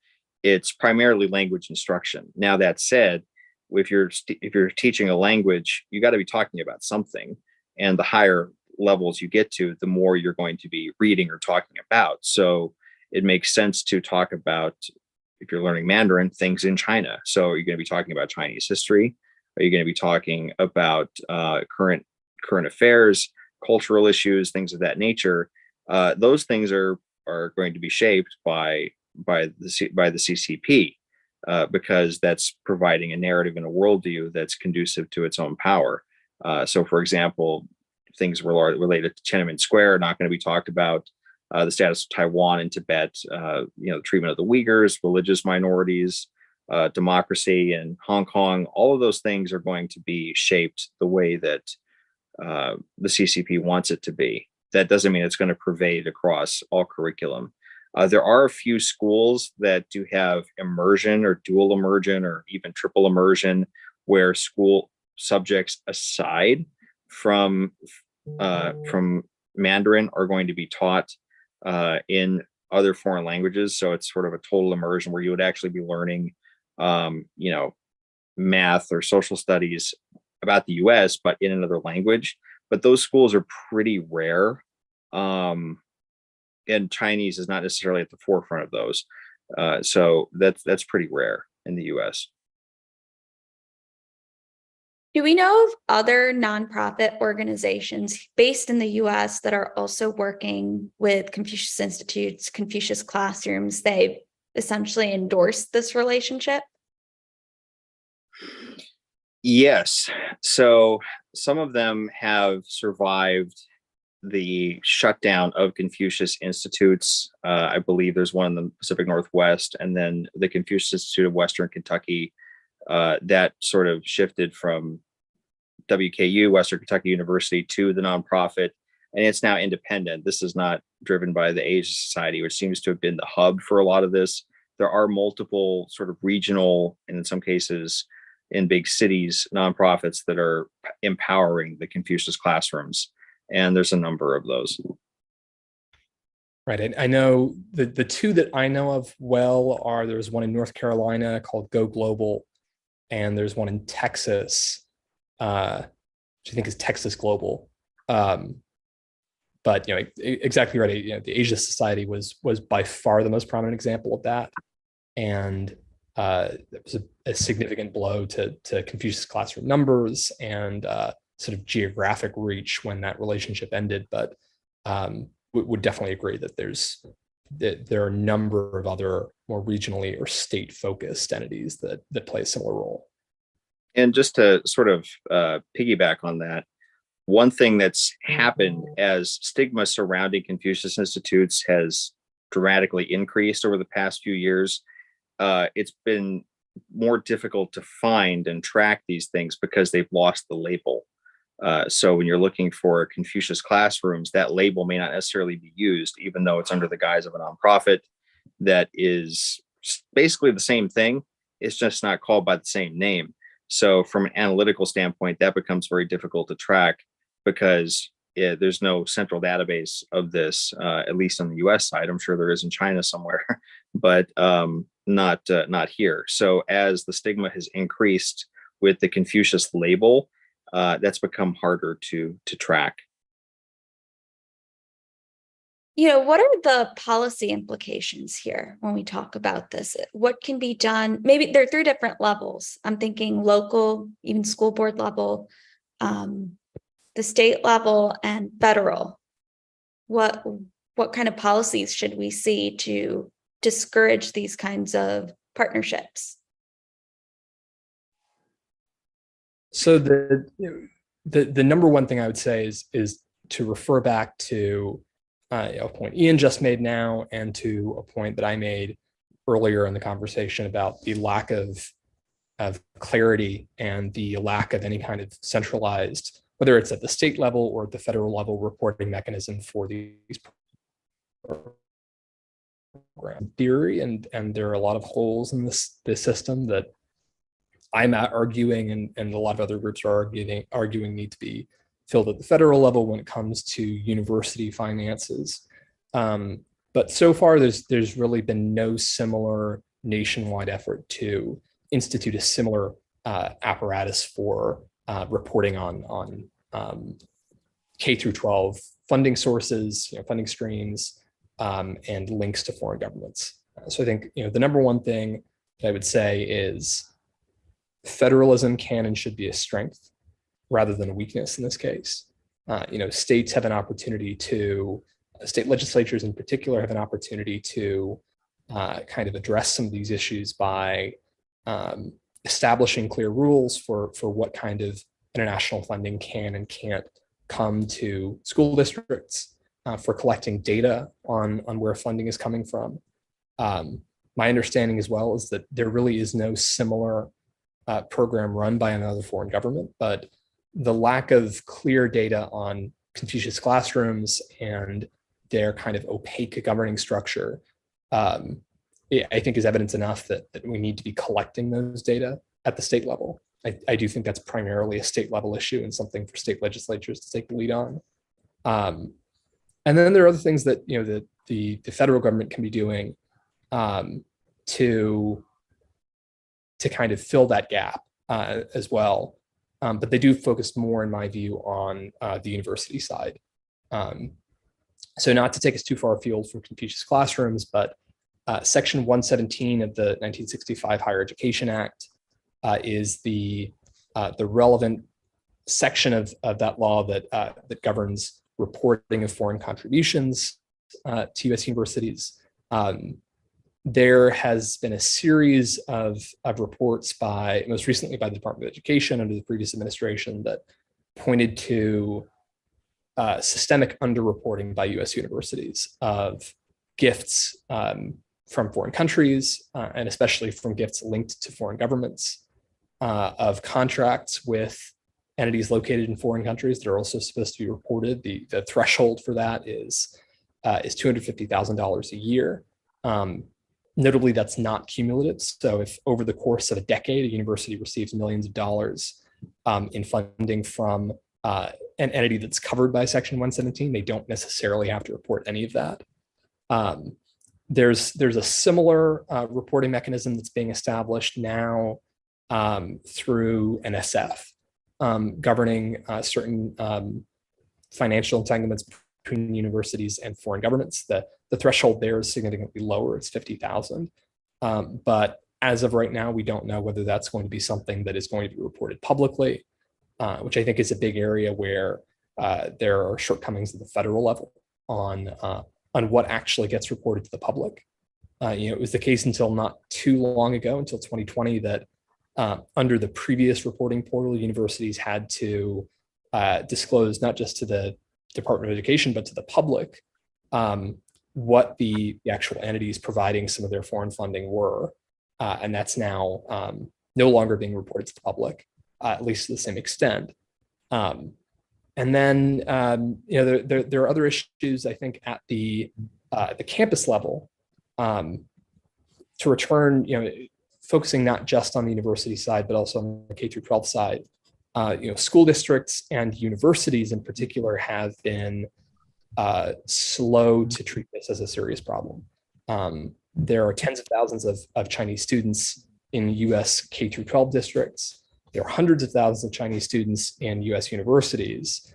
it's primarily language instruction. Now, that said, if you're teaching a language, you got to be talking about something, and the higher levels you get to, the more you're going to be reading or talking about. So it makes sense to talk about, if you're learning Mandarin, things in China. So you're going to be talking about Chinese history. Are you going to be talking about current affairs, cultural issues, things of that nature? Those things are going to be shaped by the CCP. Because that's providing a narrative and a worldview that's conducive to its own power. So, for example, things related to Tiananmen Square are not going to be talked about. The status of Taiwan and Tibet, the treatment of the Uyghurs, religious minorities, democracy in Hong Kong, all of those things are going to be shaped the way that the CCP wants it to be. That doesn't mean it's going to pervade across all curriculum. There are a few schools that do have immersion or dual immersion or even triple immersion, where school subjects aside from Mandarin are going to be taught in other foreign languages. So it's sort of a total immersion where you would actually be learning, math or social studies about the U.S., but in another language. But those schools are pretty rare. And Chinese is not necessarily at the forefront of those. So that's pretty rare in the US. Do we know of other nonprofit organizations based in the US that are also working with Confucius Institutes, Confucius classrooms? They essentially endorsed this relationship? Yes. So some of them have survived the shutdown of Confucius Institutes. I believe there's one in the Pacific Northwest, and then the Confucius Institute of Western Kentucky that sort of shifted from WKU, Western Kentucky University, to the nonprofit, and it's now independent. This is not driven by the Asia Society, which seems to have been the hub for a lot of this. There are multiple sort of regional, and in some cases in big cities, nonprofits that are empowering the Confucius classrooms. And there's a number of those. Right. I know the two that I know of well are, there's one in North Carolina called Go Global, and there's one in Texas, which I think is Texas Global. But exactly right. The Asia Society was by far the most prominent example of that, and it was a significant blow to Confucius classroom numbers and sort of geographic reach when that relationship ended. But would definitely agree that there are a number of other more regionally or state focused entities that play a similar role. And just to sort of piggyback on that, one thing that's happened as stigma surrounding Confucius Institutes has dramatically increased over the past few years, it's been more difficult to find and track these things because they've lost the label. So when you're looking for Confucius classrooms, that label may not necessarily be used, even though it's under the guise of a nonprofit that is basically the same thing. It's just not called by the same name. So from an analytical standpoint, that becomes very difficult to track because there's no central database of this, at least on the US side. I'm sure there is in China somewhere, but not here. So as the stigma has increased with the Confucius label, that's become harder to track. What are the policy implications here when we talk about this? What can be done? Maybe there are three different levels. I'm thinking local, even school board level, the state level, and federal. What kind of policies should we see to discourage these kinds of partnerships? So the number one thing I would say is to refer back to a point Ian just made now, and to a point that I made earlier in the conversation about the lack of of clarity and the lack of any kind of centralized, whether it's at the state level or at the federal level, reporting mechanism for these program theory. And there are a lot of holes in this system that I'm arguing, and a lot of other groups are arguing need to be filled at the federal level when it comes to university finances. But so far, there's really been no similar nationwide effort to institute a similar apparatus for reporting on K through 12 funding sources, funding streams, and links to foreign governments. So I think the number one thing that I would say is federalism can and should be a strength rather than a weakness in this case. States have an opportunity to, state legislatures in particular have an opportunity to kind of address some of these issues by establishing clear rules for what kind of international funding can and can't come to school districts, for collecting data on where funding is coming from. My understanding as well is that there really is no similar program run by another foreign government, but the lack of clear data on Confucius classrooms and their kind of opaque governing structure, I think is evidence enough that we need to be collecting those data at the state level. I do think that's primarily a state level issue and something for state legislatures to take the lead on. And then there are other things that the federal government can be doing to kind of fill that gap as well. But they do focus more, in my view, on the university side. So not to take us too far afield from Confucius classrooms, but Section 117 of the 1965 Higher Education Act is the relevant section of that law that governs reporting of foreign contributions to U.S. universities. There has been a series of reports most recently by the Department of Education under the previous administration, that pointed to systemic underreporting by U.S. universities of gifts from foreign countries, and especially from gifts linked to foreign governments, of contracts with entities located in foreign countries that are also supposed to be reported. The threshold for that is $250,000 a year. Notably, that's not cumulative. So if over the course of a decade, a university receives millions of dollars in funding from an entity that's covered by Section 117, they don't necessarily have to report any of that. There's a similar reporting mechanism that's being established now through NSF, governing certain financial entanglements between universities and foreign governments. The threshold there is significantly lower, it's 50,000. But as of right now, we don't know whether that's going to be something that is going to be reported publicly, which I think is a big area where there are shortcomings at the federal level on what actually gets reported to the public. It was the case until not too long ago, until 2020, that under the previous reporting portal, universities had to disclose not just to the Department of Education, but to the public, what the actual entities providing some of their foreign funding were. And that's now no longer being reported to the public, at least to the same extent. And then there are other issues, I think, at the campus level, to return, focusing not just on the university side, but also on the K through 12 side. School districts and universities in particular have been slow to treat this as a serious problem. There are tens of thousands of Chinese students in US K through 12 districts. There are hundreds of thousands of Chinese students in US universities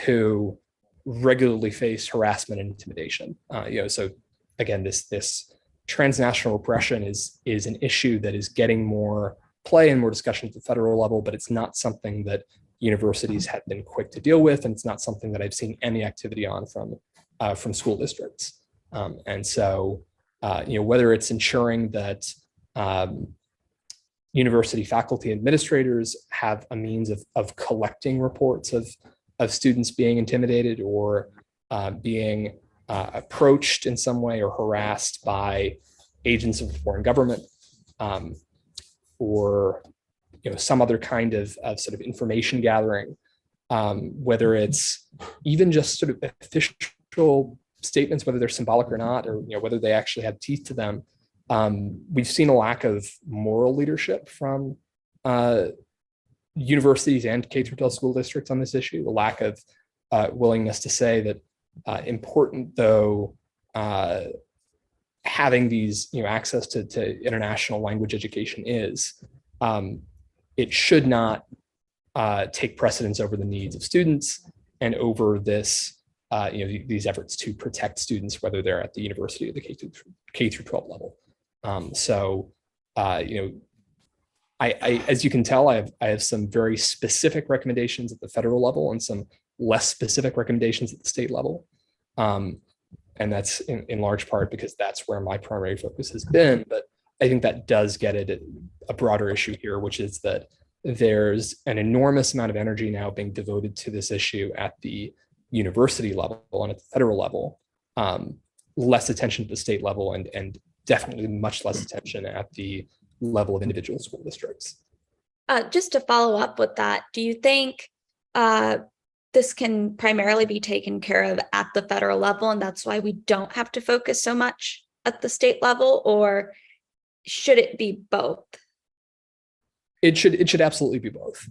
who regularly face harassment and intimidation. So again, this transnational repression is an issue that is getting more play and more discussion at the federal level, but it's not something that universities have been quick to deal with, and it's not something that I've seen any activity on from school districts. And so, whether it's ensuring that university faculty administrators have a means of collecting reports of students being intimidated or being approached in some way or harassed by agents of the foreign government, or some other kind of sort of information gathering, whether it's even just sort of official statements, whether they're symbolic or not, or whether they actually have teeth to them. We've seen a lack of moral leadership from universities and K-12 school districts on this issue, a lack of willingness to say that important though having these access to international language education is, it should not take precedence over the needs of students and over this these efforts to protect students, whether they're at the university or the K through 12 level. I as you can tell, I have some very specific recommendations at the federal level and some less specific recommendations at the state level. And that's in large part because that's where my primary focus has been. But I think that does get at a broader issue here, which is that there's an enormous amount of energy now being devoted to this issue at the university level and at the federal level, less attention at the state level, and definitely much less attention at the level of individual school districts. Just to follow up with that, do you think this can primarily be taken care of at the federal level, and that's why we don't have to focus so much at the state level, or should it be both? It should absolutely be both.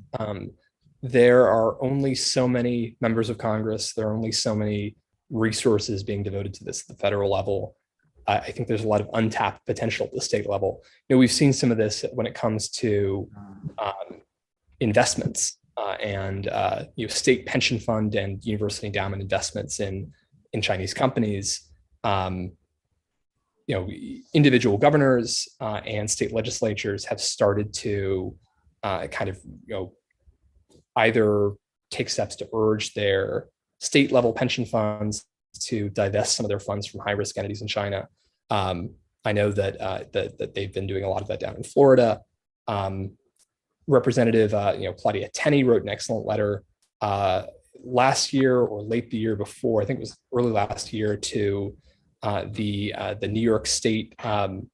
There are only so many members of Congress. There are only so many resources being devoted to this at the federal level. I think there's a lot of untapped potential at the state level. We've seen some of this when it comes to investments and state pension fund and university endowment investments in Chinese companies. Individual governors and state legislatures have started to either take steps to urge their state level pension funds to divest some of their funds from high risk entities in China. I know that they've been doing a lot of that down in Florida. Representative Claudia Tenney wrote an excellent letter last year or late the year before, I think it was early last year, to the New York State pension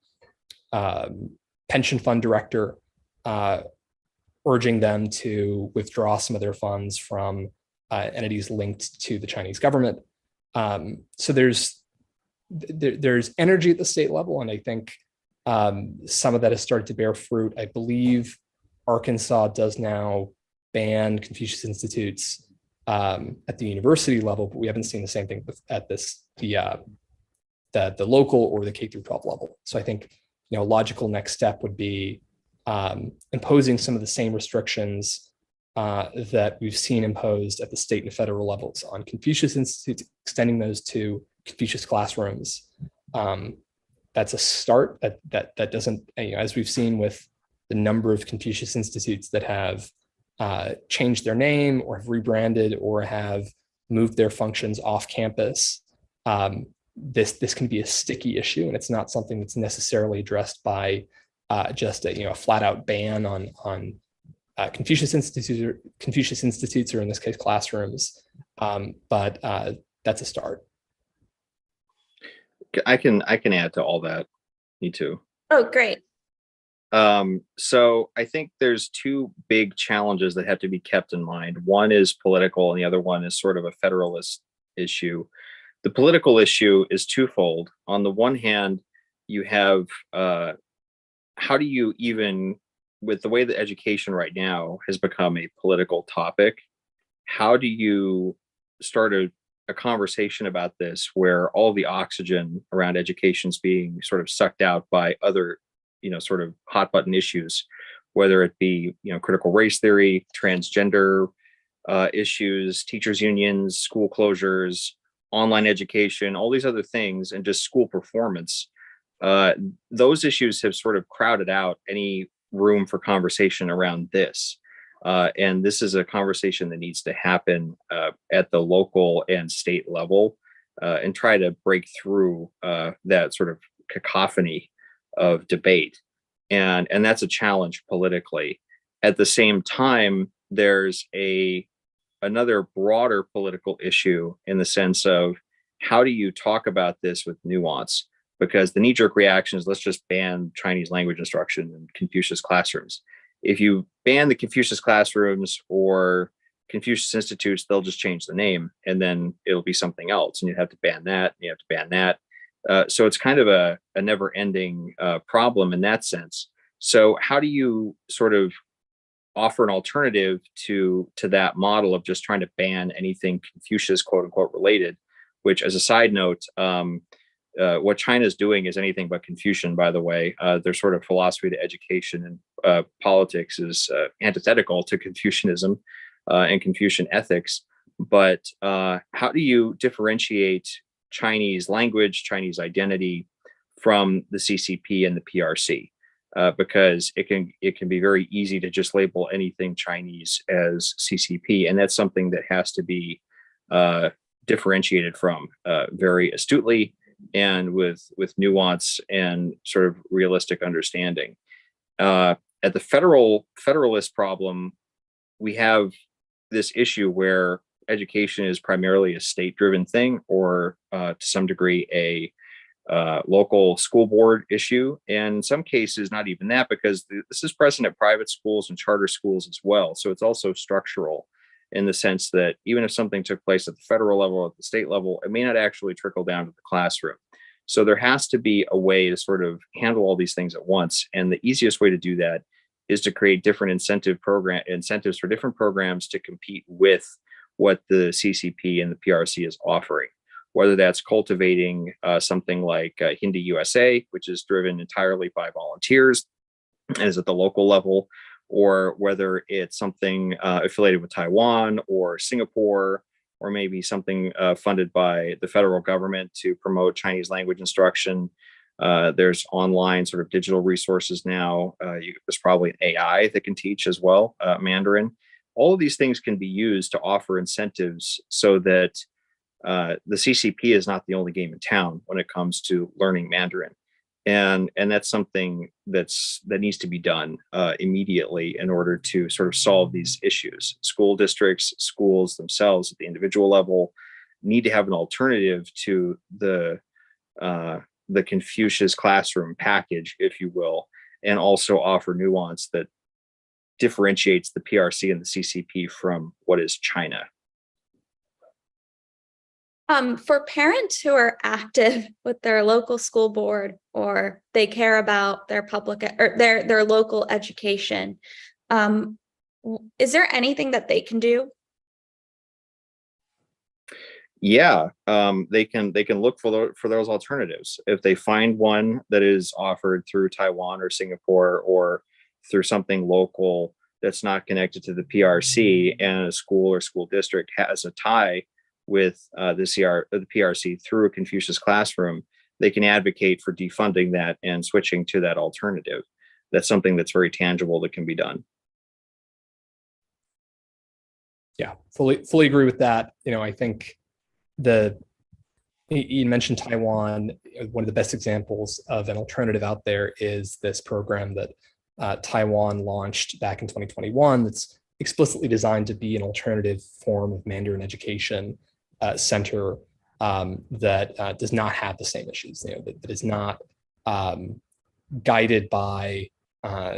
fund director, urging them to withdraw some of their funds from entities linked to the Chinese government. So there's energy at the state level, and I think some of that has started to bear fruit. I believe Arkansas does now ban Confucius Institutes at the university level, but we haven't seen the same thing at the local or the K through 12 level. So I think a logical next step would be imposing some of the same restrictions that we've seen imposed at the state and federal levels on Confucius Institutes, extending those to Confucius classrooms. That's a start. That doesn't, as we've seen with the number of Confucius Institutes that have changed their name or have rebranded or have moved their functions off campus. This can be a sticky issue, and it's not something that's necessarily addressed by just a flat out ban on Confucius Institutes, or in this case classrooms. But that's a start. I can add to all that. Me too. Oh, great. So I think there's two big challenges that have to be kept in mind. One is political, and the other one is sort of a federalist issue. The political issue is twofold. On the one hand, you have how do you, even with the way that education right now has become a political topic, how do you start a conversation about this where all the oxygen around education is being sort of sucked out by other, sort of hot button issues, whether it be, critical race theory, transgender issues, teachers unions, school closures, online education, all these other things, and just school performance. Those issues have sort of crowded out any room for conversation around this. And this is a conversation that needs to happen at the local and state level, and try to break through that sort of cacophony of debate. And that's a challenge politically. At the same time, there's another broader political issue in the sense of how do you talk about this with nuance? because the knee-jerk reaction is let's just ban Chinese language instruction in Confucius classrooms. If you ban the Confucius classrooms or Confucius Institutes, they'll just change the name and then it'll be something else. And you have to ban that, and you have to ban that. So it's kind of a never-ending problem in that sense. So how do you sort of offer an alternative to that model of just trying to ban anything Confucius quote unquote related, which as a side note, what China is doing is anything but Confucian, by the way. Their sort of philosophy to education and politics is antithetical to Confucianism and Confucian ethics. But how do you differentiate Chinese language, Chinese identity from the CCP and the PRC? Because it can be very easy to just label anything Chinese as CCP, and that's something that has to be differentiated from very astutely and with nuance and sort of realistic understanding. At the federalist problem, we have this issue where education is primarily a state-driven thing, or to some degree a local school board issue, and in some cases not even that, because this is present at private schools and charter schools as well. So it's also structural in the sense that even if something took place at the federal level, at the state level, it may not actually trickle down to the classroom. So there has to be a way to sort of handle all these things at once, and the easiest way to do that is to create different incentives for different programs to compete with what the CCP and the PRC is offering, whether that's cultivating something like Hindi USA, which is driven entirely by volunteers and is at the local level, or whether it's something affiliated with Taiwan or Singapore, or maybe something funded by the federal government to promote Chinese language instruction. There's online sort of digital resources now. There's probably an AI that can teach as well, Mandarin. All of these things can be used to offer incentives so that the CCP is not the only game in town when it comes to learning Mandarin. And that's something that needs to be done immediately in order to sort of solve these issues. School districts, schools themselves at the individual level need to have an alternative to the Confucius classroom package, if you will, and also offer nuance that differentiates the PRC and the CCP from what is China. For parents who are active with their local school board, or they care about their public or their local education, is there anything that they can do? Yeah, they can look for those alternatives. If they find one that is offered through Taiwan or Singapore, or through something local that's not connected to the PRC, and a school or school district has a tie with the PRC through a Confucius classroom, they can advocate for defunding that and switching to that alternative. That's something that's very tangible that can be done. Yeah, fully agree with that. I think you mentioned Taiwan. One of the best examples of an alternative out there is this program that Taiwan launched back in 2021 that's explicitly designed to be an alternative form of Mandarin education center that does not have the same issues, that is not guided by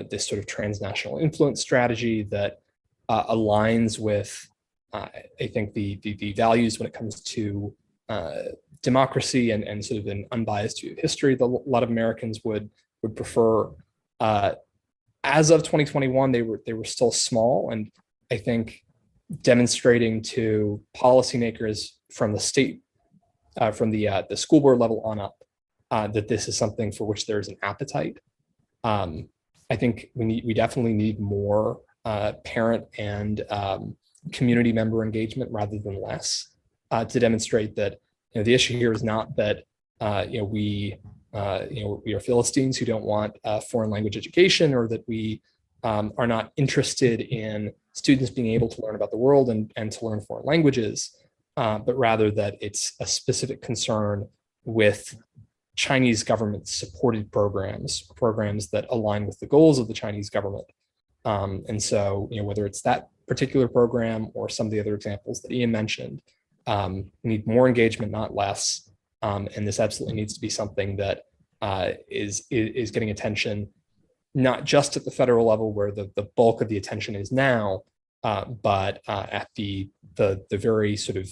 this sort of transnational influence strategy that aligns with, I think, the values when it comes to democracy and sort of an unbiased view of history that a lot of Americans would prefer. As of 2021, they were still small, and I think demonstrating to policymakers from the state, from the school board level on up, that this is something for which there is an appetite. I think we definitely need more parent and community member engagement rather than less, to demonstrate that the issue here is not that we are Philistines who don't want foreign language education, or that we are not interested in students being able to learn about the world and to learn foreign languages, but rather that it's a specific concern with Chinese government supported programs that align with the goals of the Chinese government. And so, whether it's that particular program or some of the other examples that Ian mentioned, we need more engagement, not less. And this absolutely needs to be something that is getting attention, not just at the federal level where the bulk of the attention is now, but at the very sort of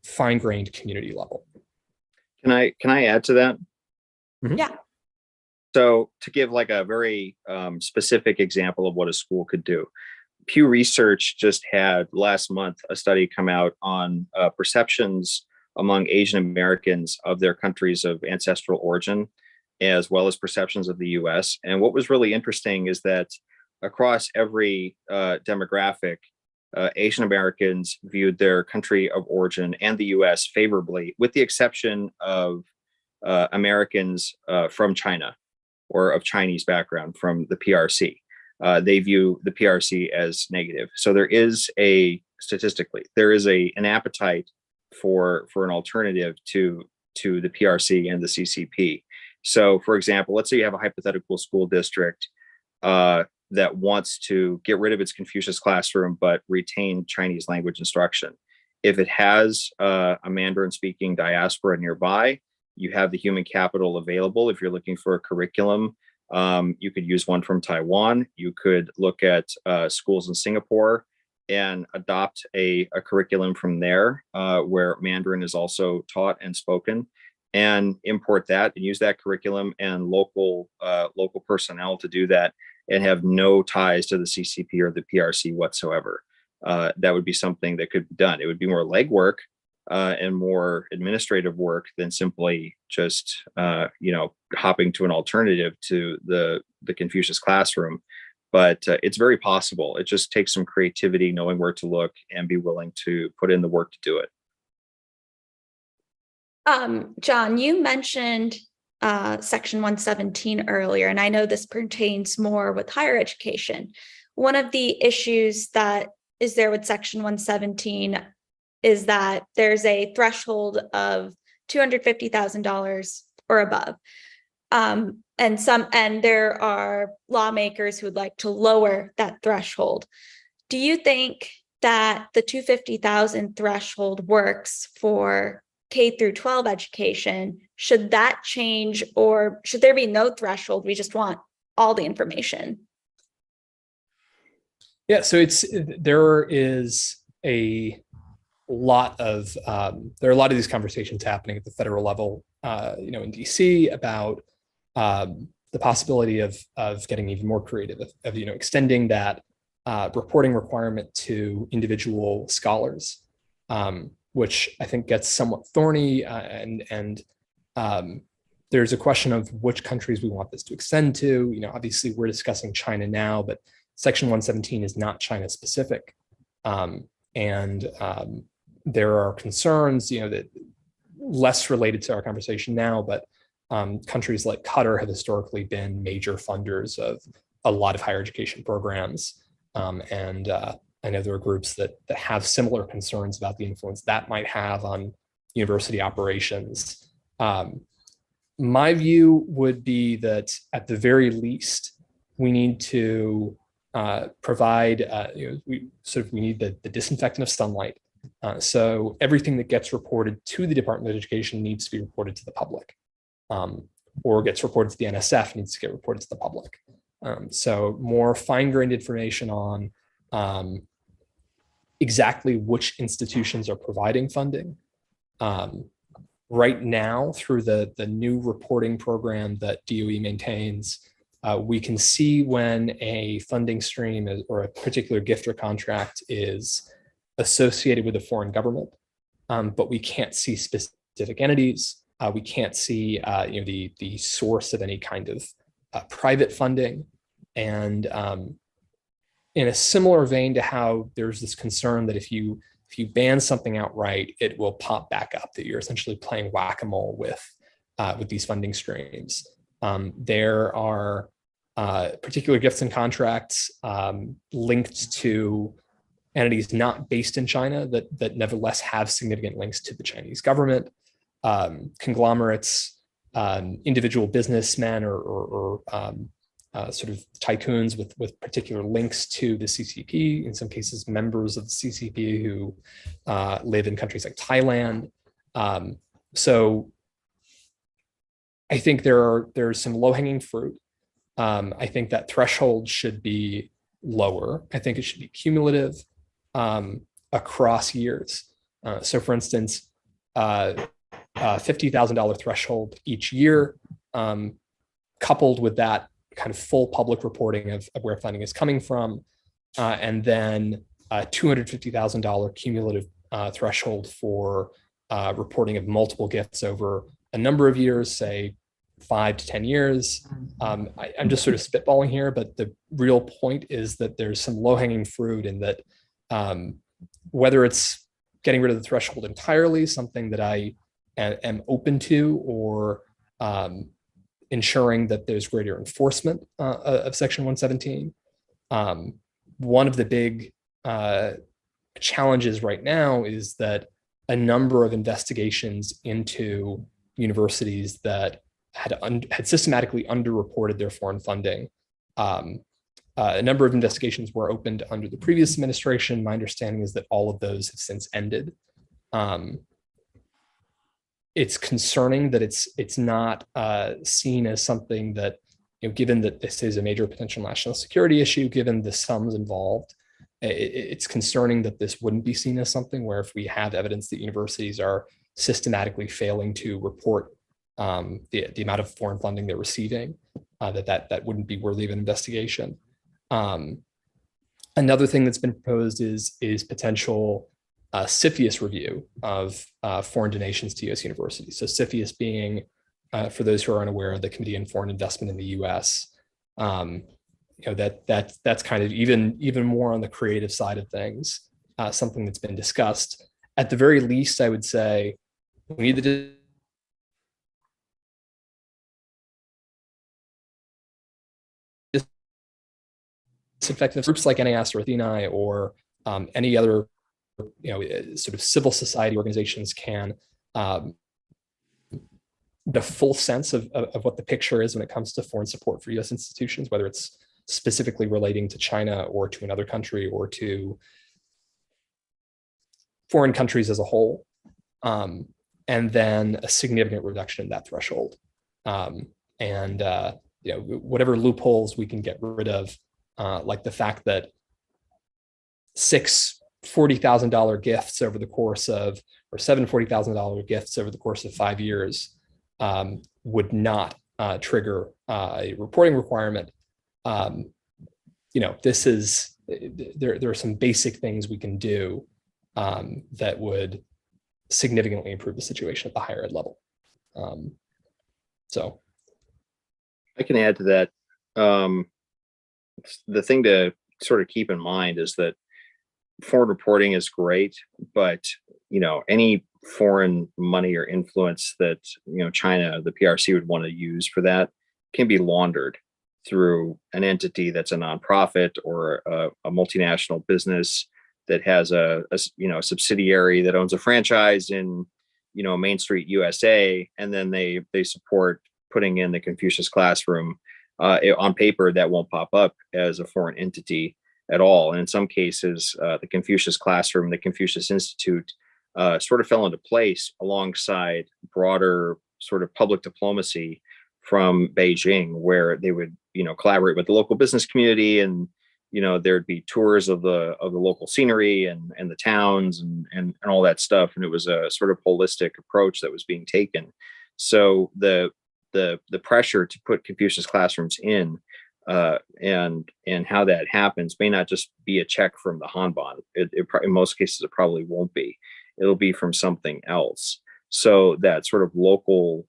fine-grained community level. Can I add to that? Mm-hmm. Yeah. So to give like a very specific example of what a school could do, Pew Research just had last month a study come out on perceptions among Asian Americans of their countries of ancestral origin, as well as perceptions of the US. And what was really interesting is that across every demographic, Asian Americans viewed their country of origin and the US favorably, with the exception of Americans from China or of Chinese background from the PRC. They view the PRC as negative. So there is statistically, there is an appetite for an alternative to the PRC and the CCP. So for example, let's say you have a hypothetical school district that wants to get rid of its Confucius classroom, but retain Chinese language instruction. If it has a Mandarin speaking diaspora nearby, you have the human capital available. If you're looking for a curriculum, you could use one from Taiwan. You could look at schools in Singapore and adopt a curriculum from there where Mandarin is also taught and spoken, and import that and use that curriculum and local personnel to do that, and have no ties to the CCP or the PRC whatsoever. That would be something that could be done. It would be more legwork and more administrative work than simply just hopping to an alternative to the Confucius classroom. But it's very possible. It just takes some creativity, knowing where to look, and be willing to put in the work to do it. John, you mentioned Section 117 earlier, and I know this pertains more with higher education. One of the issues that is there with Section 117 is that there's a threshold of $250,000 or above. And there are lawmakers who would like to lower that threshold. Do you think that the $250,000 threshold works for K through 12 education? Should that change, or should there be no threshold? We just want all the information. Yeah, so there is a lot of these conversations happening at the federal level, in DC about the possibility of getting even more creative, of extending that reporting requirement to individual scholars, which I think gets somewhat thorny, and there's a question of which countries we want this to extend to. Obviously we're discussing China now, but Section 117 is not China specific, and there are concerns, that less related to our conversation now, but countries like Qatar have historically been major funders of a lot of higher education programs, and I know there are groups that have similar concerns about the influence that might have on university operations. My view would be that at the very least, we need to provide, we need the disinfectant of sunlight. So everything that gets reported to the Department of Education needs to be reported to the public, or gets reported to the NSF needs to get reported to the public. So more fine-grained information on exactly which institutions are providing funding. Right now, through the new reporting program that DOE maintains, we can see when a funding stream or a particular gift or contract is associated with a foreign government, but we can't see specific entities. We can't see the source of any kind of private funding. And in a similar vein to how there's this concern that if you ban something outright, it will pop back up, that you're essentially playing whack-a-mole with these funding streams. There are particular gifts and contracts linked to entities not based in China that nevertheless have significant links to the Chinese government, conglomerates, individual businessmen or sort of tycoons with particular links to the CCP, in some cases members of the CCP who live in countries like Thailand. So I think there's some low-hanging fruit. I think that threshold should be lower. I think it should be cumulative across years. So for instance, $50,000 threshold each year, coupled with that kind of full public reporting of where funding is coming from, and then $250,000 cumulative threshold for reporting of multiple gifts over a number of years, say 5 to 10 years. I'm just sort of spitballing here, but the real point is that there's some low-hanging fruit in that, whether it's getting rid of the threshold entirely, something that I am open to, or ensuring that there's greater enforcement of Section 117. One of the big challenges right now is that a number of investigations into universities that had systematically underreported their foreign funding. A number of investigations were opened under the previous administration. My understanding is that all of those have since ended. It's concerning that it's not seen as something that, given that this is a major potential national security issue, given the sums involved, it's concerning that this wouldn't be seen as something where, if we have evidence that universities are systematically failing to report the amount of foreign funding they're receiving, that wouldn't be worthy of an investigation. Another thing that's been proposed is potential CFIUS review of foreign donations to U.S. universities. So CFIUS being, for those who are unaware, the Committee on Foreign Investment in the U.S. That's kind of even more on the creative side of things, something that's been discussed. At the very least, I would say we need to disinfect groups like NAS or Athena or any other sort of civil society organizations can the full sense of what the picture is when it comes to foreign support for U.S. institutions, whether it's specifically relating to China or to another country or to foreign countries as a whole, and then a significant reduction in that threshold. Whatever loopholes we can get rid of, like the fact that 6 $40,000 gifts over the course of, or 7 $40,000 gifts over the course of 5 years would not trigger a reporting requirement. This is, there are some basic things we can do that would significantly improve the situation at the higher ed level. So I can add to that. The thing to sort of keep in mind is that foreign reporting is great, but any foreign money or influence that China, the PRC, would want to use for that can be laundered through an entity that's a nonprofit or a multinational business that has a subsidiary that owns a franchise in Main Street, USA, and then they support putting in the Confucius Classroom. On paper, that won't pop up as a foreign entity at all. And in some cases, the Confucius Classroom, the Confucius Institute, sort of fell into place alongside broader sort of public diplomacy from Beijing, where they would collaborate with the local business community, and there'd be tours of the local scenery and the towns and all that stuff. And it was a sort of holistic approach that was being taken. So the pressure to put Confucius Classrooms in and how that happens may not just be a check from the Hanban. In most cases, it probably won't be. It'll be from something else. So that sort of local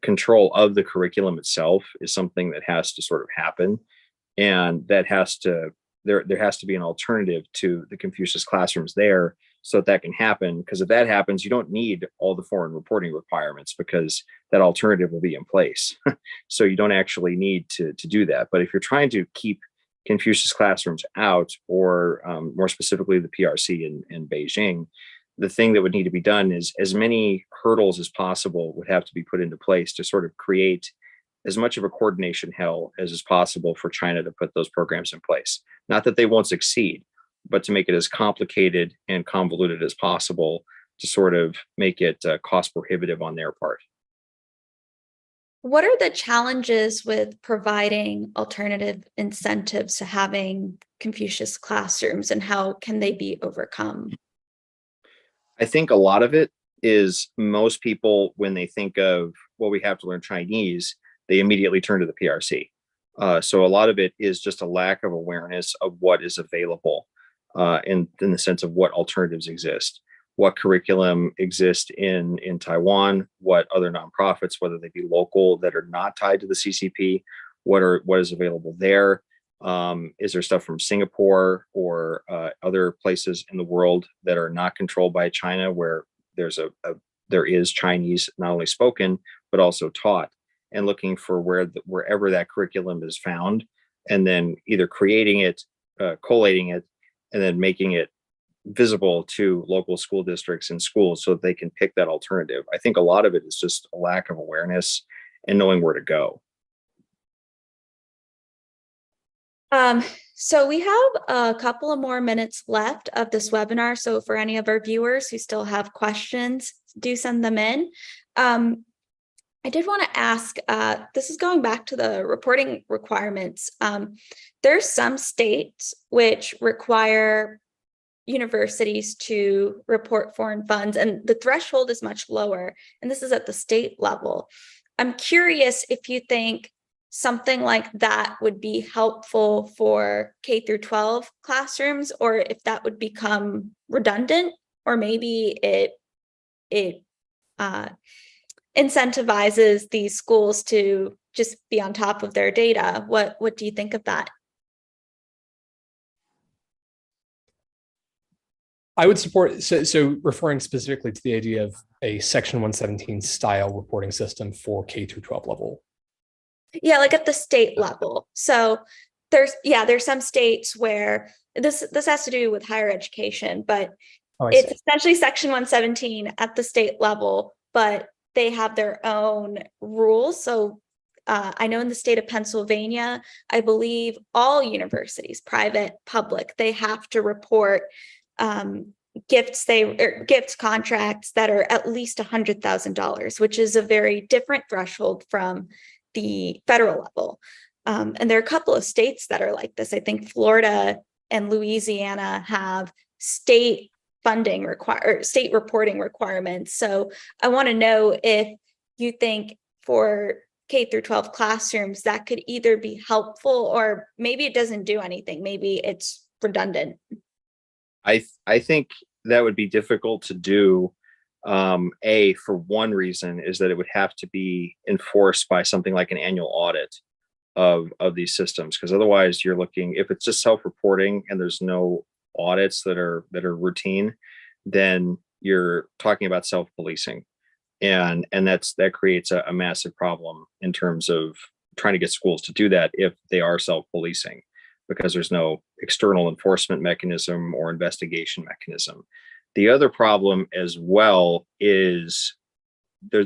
control of the curriculum itself is something that has to sort of happen, and that has to there has to be an alternative to the Confucius Classrooms there, so that can happen. Because if that happens, you don't need all the foreign reporting requirements, because that alternative will be in place. So you don't actually need to do that. But if you're trying to keep Confucius Classrooms out, or more specifically the PRC in Beijing, the thing that would need to be done is as many hurdles as possible would have to be put into place to sort of create as much of a coordination hell as is possible for China to put those programs in place. Not that they won't succeed, but to make it as complicated and convoluted as possible to sort of make it cost prohibitive on their part. What are the challenges with providing alternative incentives to having Confucius classrooms, and how can they be overcome? I think a lot of it is most people, when they think of, well, we have to learn Chinese, they immediately turn to the PRC. So a lot of it is just a lack of awareness of what is available in the sense of what alternatives exist, what curriculum exists in Taiwan, what other nonprofits, whether they be local that are not tied to the CCP, what is available there. Is there stuff from Singapore or other places in the world that are not controlled by China, where there is Chinese not only spoken but also taught, and looking for wherever that curriculum is found, and then either creating it, collating it, and then making it visible to local school districts and schools so that they can pick that alternative. I think a lot of it is just a lack of awareness and knowing where to go. So we have a couple of more minutes left of this webinar. So for any of our viewers who still have questions, do send them in. I did want to ask, this is going back to the reporting requirements. There's some states which require universities to report foreign funds, and the threshold is much lower, and this is at the state level. I'm curious if you think something like that would be helpful for K through 12 classrooms, or if that would become redundant, or maybe it incentivizes these schools to just be on top of their data. What do you think of that? I would support, so referring specifically to the idea of a Section 117 style reporting system for K through 12 level. Yeah, like at the state level. So there's some states where this has to do with higher education, but it's essentially Section 117 at the state level, but they have their own rules. So I know in the state of Pennsylvania, I believe all universities, private, public, they have to report gift contracts that are at least $100,000, which is a very different threshold from the federal level. And there are a couple of states that are like this. I think Florida and Louisiana have state funding state reporting requirements. So I want to know if you think for K through 12 classrooms that could either be helpful, or maybe it doesn't do anything. Maybe it's redundant. I think that would be difficult to do. For one reason is that it would have to be enforced by something like an annual audit of these systems, because otherwise you're looking, if it's just self-reporting and there's no audits that are routine, then you're talking about self-policing, and that creates a massive problem in terms of trying to get schools to do that if they are self-policing, because there's no external enforcement mechanism or investigation mechanism. The other problem as well is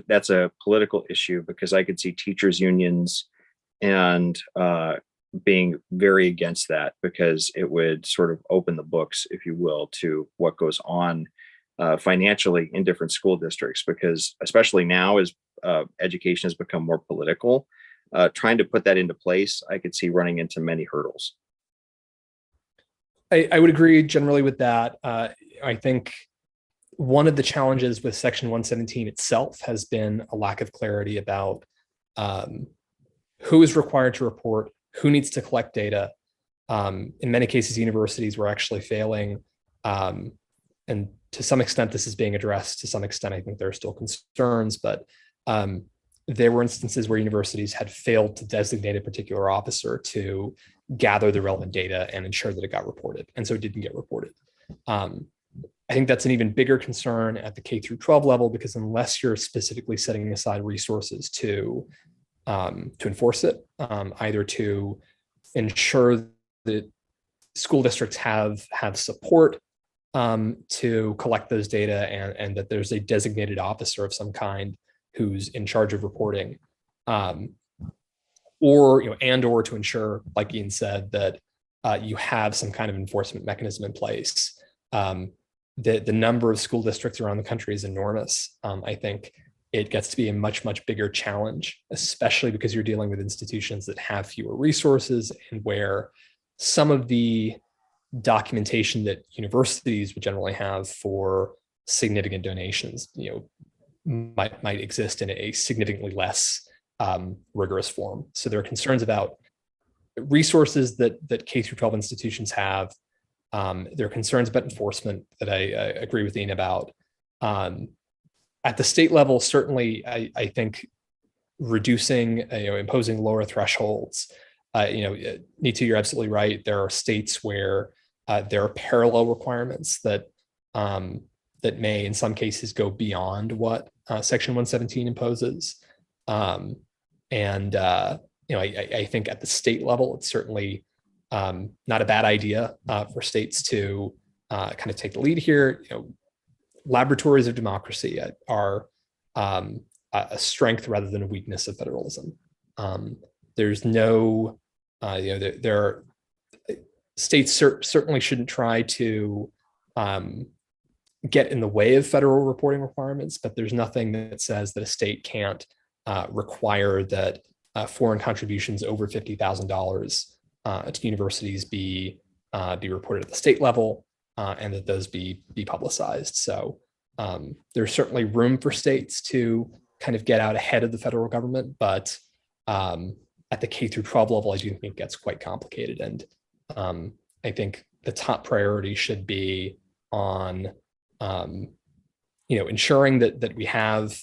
that's a political issue, because I could see teachers unions and being very against that, because it would sort of open the books, if you will, to what goes on financially in different school districts, because especially now as education has become more political, trying to put that into place, I could see running into many hurdles. I would agree generally with that. I think one of the challenges with Section 117 itself has been a lack of clarity about who is required to report, who needs to collect data. In many cases, universities were actually failing. And to some extent, this is being addressed. To some extent, I think there are still concerns, but there were instances where universities had failed to designate a particular officer to gather the relevant data and ensure that it got reported. And so it didn't get reported. I think that's an even bigger concern at the K through 12 level, because unless you're specifically setting aside resources to enforce it, either to ensure that school districts have support to collect those data, and that there's a designated officer of some kind who's in charge of reporting, or to ensure, like Ian said, that you have some kind of enforcement mechanism in place. The number of school districts around the country is enormous. I think it gets to be a much, much bigger challenge, especially because you're dealing with institutions that have fewer resources and where some of the documentation that universities would generally have for significant donations, might exist in a significantly less rigorous form. So there are concerns about resources that K through 12 institutions have. There are concerns about enforcement that I agree with Dean about. At the state level, certainly, I think reducing, imposing lower thresholds. Neetu, you're absolutely right. There are states where there are parallel requirements that may, in some cases, go beyond what Section 117 imposes. I think at the state level, it's certainly not a bad idea for states to kind of take the lead here. Laboratories of democracy are a strength rather than a weakness of federalism. There's no, there are states certainly shouldn't try to get in the way of federal reporting requirements, but there's nothing that says that a state can't require that foreign contributions over $50,000 to universities be reported at the state level, and that those be publicized. So there's certainly room for states to kind of get out ahead of the federal government, but at the K through 12 level, I do think it gets quite complicated. And I think the top priority should be on ensuring that we have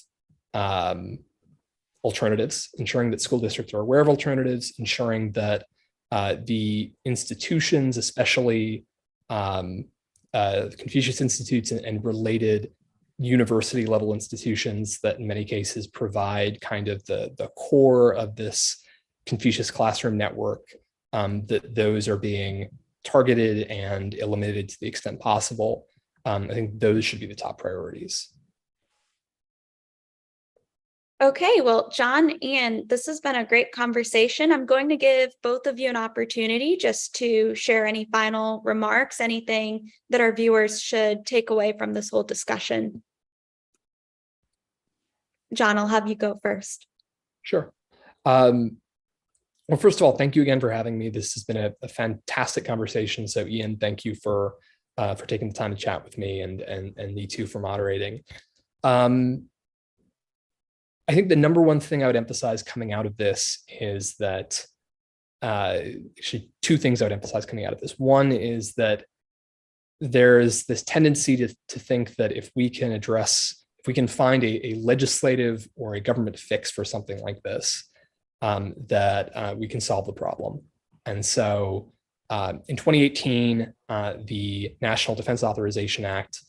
alternatives, ensuring that school districts are aware of alternatives, ensuring that the institutions, especially Confucius Institutes and related university level institutions that in many cases provide kind of the core of this Confucius classroom network, that those are being targeted and eliminated to the extent possible. I think those should be the top priorities. Okay, well, John, Ian, this has been a great conversation. I'm going to give both of you an opportunity just to share any final remarks, anything that our viewers should take away from this whole discussion. John, I'll have you go first. Sure. Well, first of all, thank you again for having me. This has been a fantastic conversation. So Ian, thank you for taking the time to chat with me, and Neetu for moderating. I think the number one thing I would emphasize coming out of this is that, actually two things I would emphasize coming out of this. One is that there's this tendency to think that if we can find a legislative or a government fix for something like this, that we can solve the problem. And so in 2018, the National Defense Authorization Act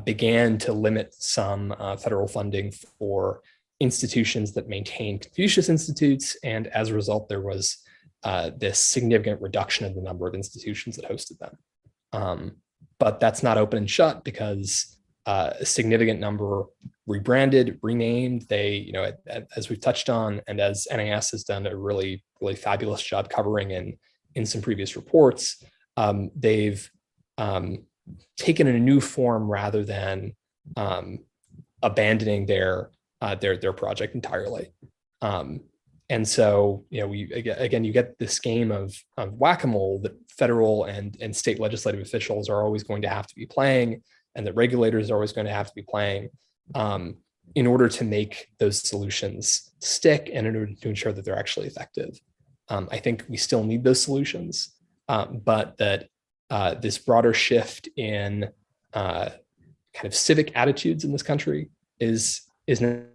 began to limit some federal funding for institutions that maintain Confucius Institutes. And as a result, there was this significant reduction in the number of institutions that hosted them. But that's not open and shut, because a significant number rebranded, renamed. They, as we've touched on, and as NAS has done a really, really fabulous job covering in some previous reports, they've taken a new form rather than abandoning their project entirely. And so, you get this game of whack-a-mole that federal and state legislative officials are always going to have to be playing, and that regulators are always going to have to be playing, in order to make those solutions stick and in order to ensure that they're actually effective. I think we still need those solutions, but that this broader shift in kind of civic attitudes in this country is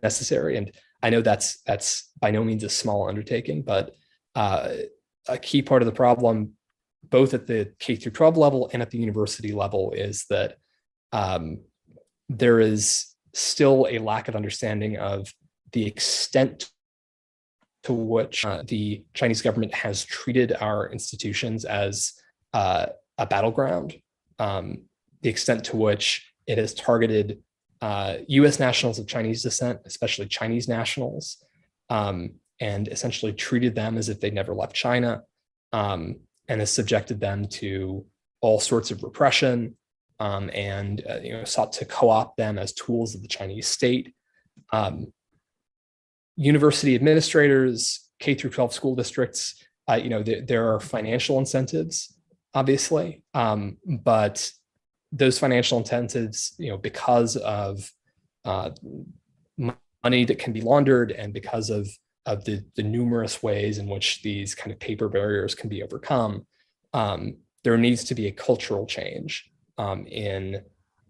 necessary. And I know that's by no means a small undertaking, but a key part of the problem, both at the K through 12 level and at the university level, is that there is still a lack of understanding of the extent to which the Chinese government has treated our institutions as a battleground, the extent to which it has targeted US nationals of Chinese descent, especially Chinese nationals, and essentially treated them as if they'd never left China, and has subjected them to all sorts of repression, and sought to co-opt them as tools of the Chinese state. University administrators, K through 12 school districts, there are financial incentives, obviously, but those financial incentives, because of money that can be laundered and because of the numerous ways in which these kind of paper barriers can be overcome, there needs to be a cultural change in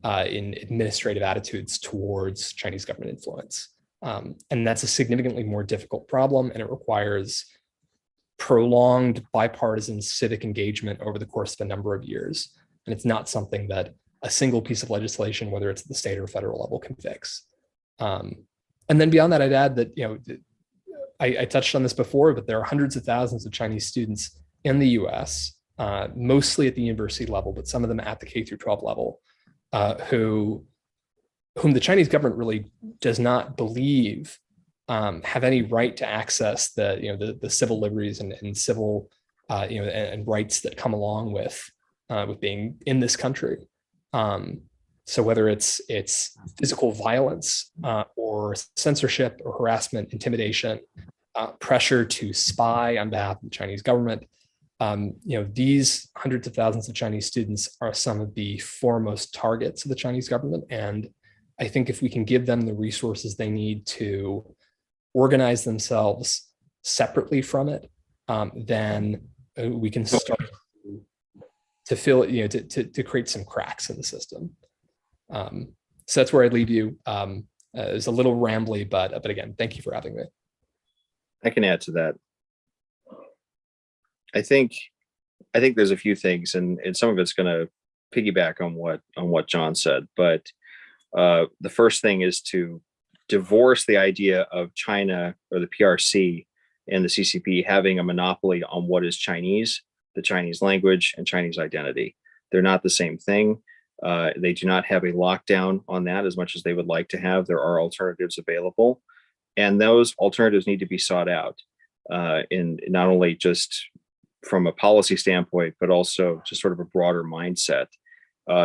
administrative attitudes towards Chinese government influence. And that's a significantly more difficult problem, and it requires prolonged bipartisan civic engagement over the course of a number of years. And it's not something that a single piece of legislation, whether it's at the state or federal level, can fix. And then beyond that, I'd add that, I touched on this before, but there are hundreds of thousands of Chinese students in the US, mostly at the university level, but some of them at the K through 12 level, whom the Chinese government really does not believe have any right to access the civil liberties and civil and rights that come along with being in this country. So whether it's physical violence or censorship or harassment, intimidation, pressure to spy on behalf of the Chinese government, these hundreds of thousands of Chinese students are some of the foremost targets of the Chinese government. And I think if we can give them the resources they need to organize themselves separately from it, then we can start to fill it, to create some cracks in the system. So that's where I'd leave you. It's a little rambly, but again, thank you for having me. I can add to that. I think there's a few things, and some of it's going to piggyback on what John said. But the first thing is to divorce the idea of China or the PRC and the CCP having a monopoly on what is Chinese, the Chinese language, and Chinese identity. They're not the same thing. They do not have a lockdown on that as much as they would like to have. There are alternatives available, and those alternatives need to be sought out in not only just from a policy standpoint, but also just sort of a broader mindset.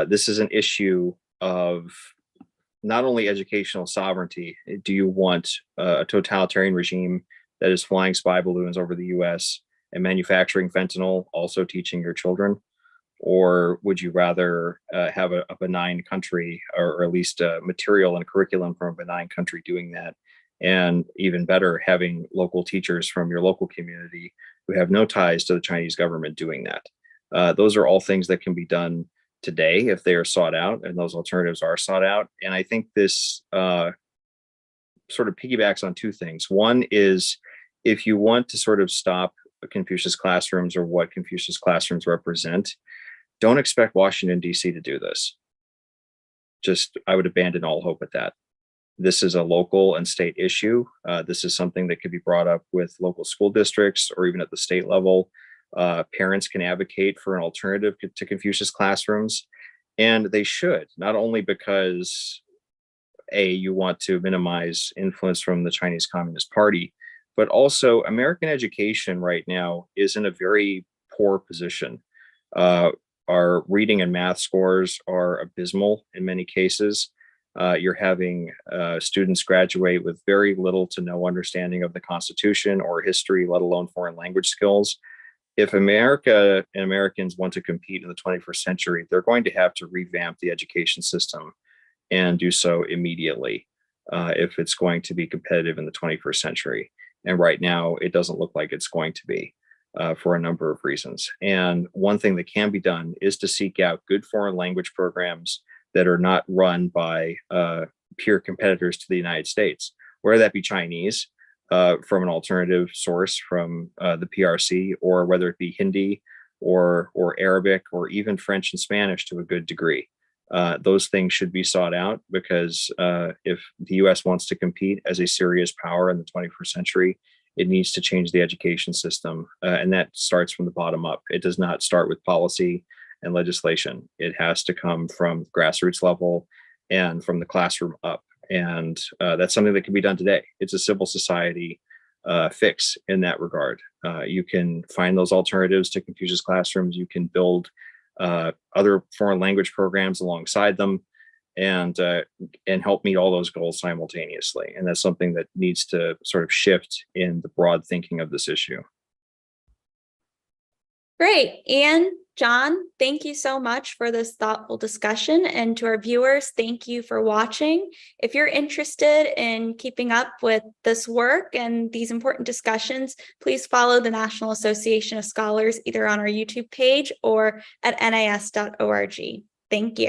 This is an issue of not only educational sovereignty. Do you want a totalitarian regime that is flying spy balloons over the US and manufacturing fentanyl, also teaching your children? Or would you rather have a benign country, or at least material and curriculum from a benign country doing that? And even better, having local teachers from your local community who have no ties to the Chinese government doing that. Those are all things that can be done today if they are sought out, and those alternatives are sought out. And I think this sort of piggybacks on two things. One is, if you want to sort of stop Confucius classrooms or what Confucius classrooms represent, don't expect Washington, D.C. to do this. I would abandon all hope at that. This is a local and state issue. This is something that could be brought up with local school districts or even at the state level. Parents can advocate for an alternative to Confucius classrooms, and they should, not only because you want to minimize influence from the Chinese Communist Party, but also American education right now is in a very poor position. Our reading and math scores are abysmal in many cases. You're having students graduate with very little to no understanding of the Constitution or history, let alone foreign language skills. If America and Americans want to compete in the 21st century, they're going to have to revamp the education system and do so immediately if it's going to be competitive in the 21st century. And right now, it doesn't look like it's going to be for a number of reasons. And one thing that can be done is to seek out good foreign language programs that are not run by peer competitors to the United States, whether that be Chinese from an alternative source from the PRC, or whether it be Hindi or Arabic or even French and Spanish to a good degree. Those things should be sought out, because if the US wants to compete as a serious power in the 21st century, it needs to change the education system. And that starts from the bottom up. It does not start with policy and legislation. It has to come from the grassroots level and from the classroom up. And that's something that can be done today. It's a civil society fix in that regard. You can find those alternatives to Confucius classrooms. You can build other foreign language programs alongside them. and help meet all those goals simultaneously. And that's something that needs to sort of shift in the broad thinking of this issue. Great. Anne, John, thank you so much for this thoughtful discussion. And to our viewers, thank you for watching. If you're interested in keeping up with this work and these important discussions, please follow the National Association of Scholars either on our YouTube page or at nis.org. Thank you.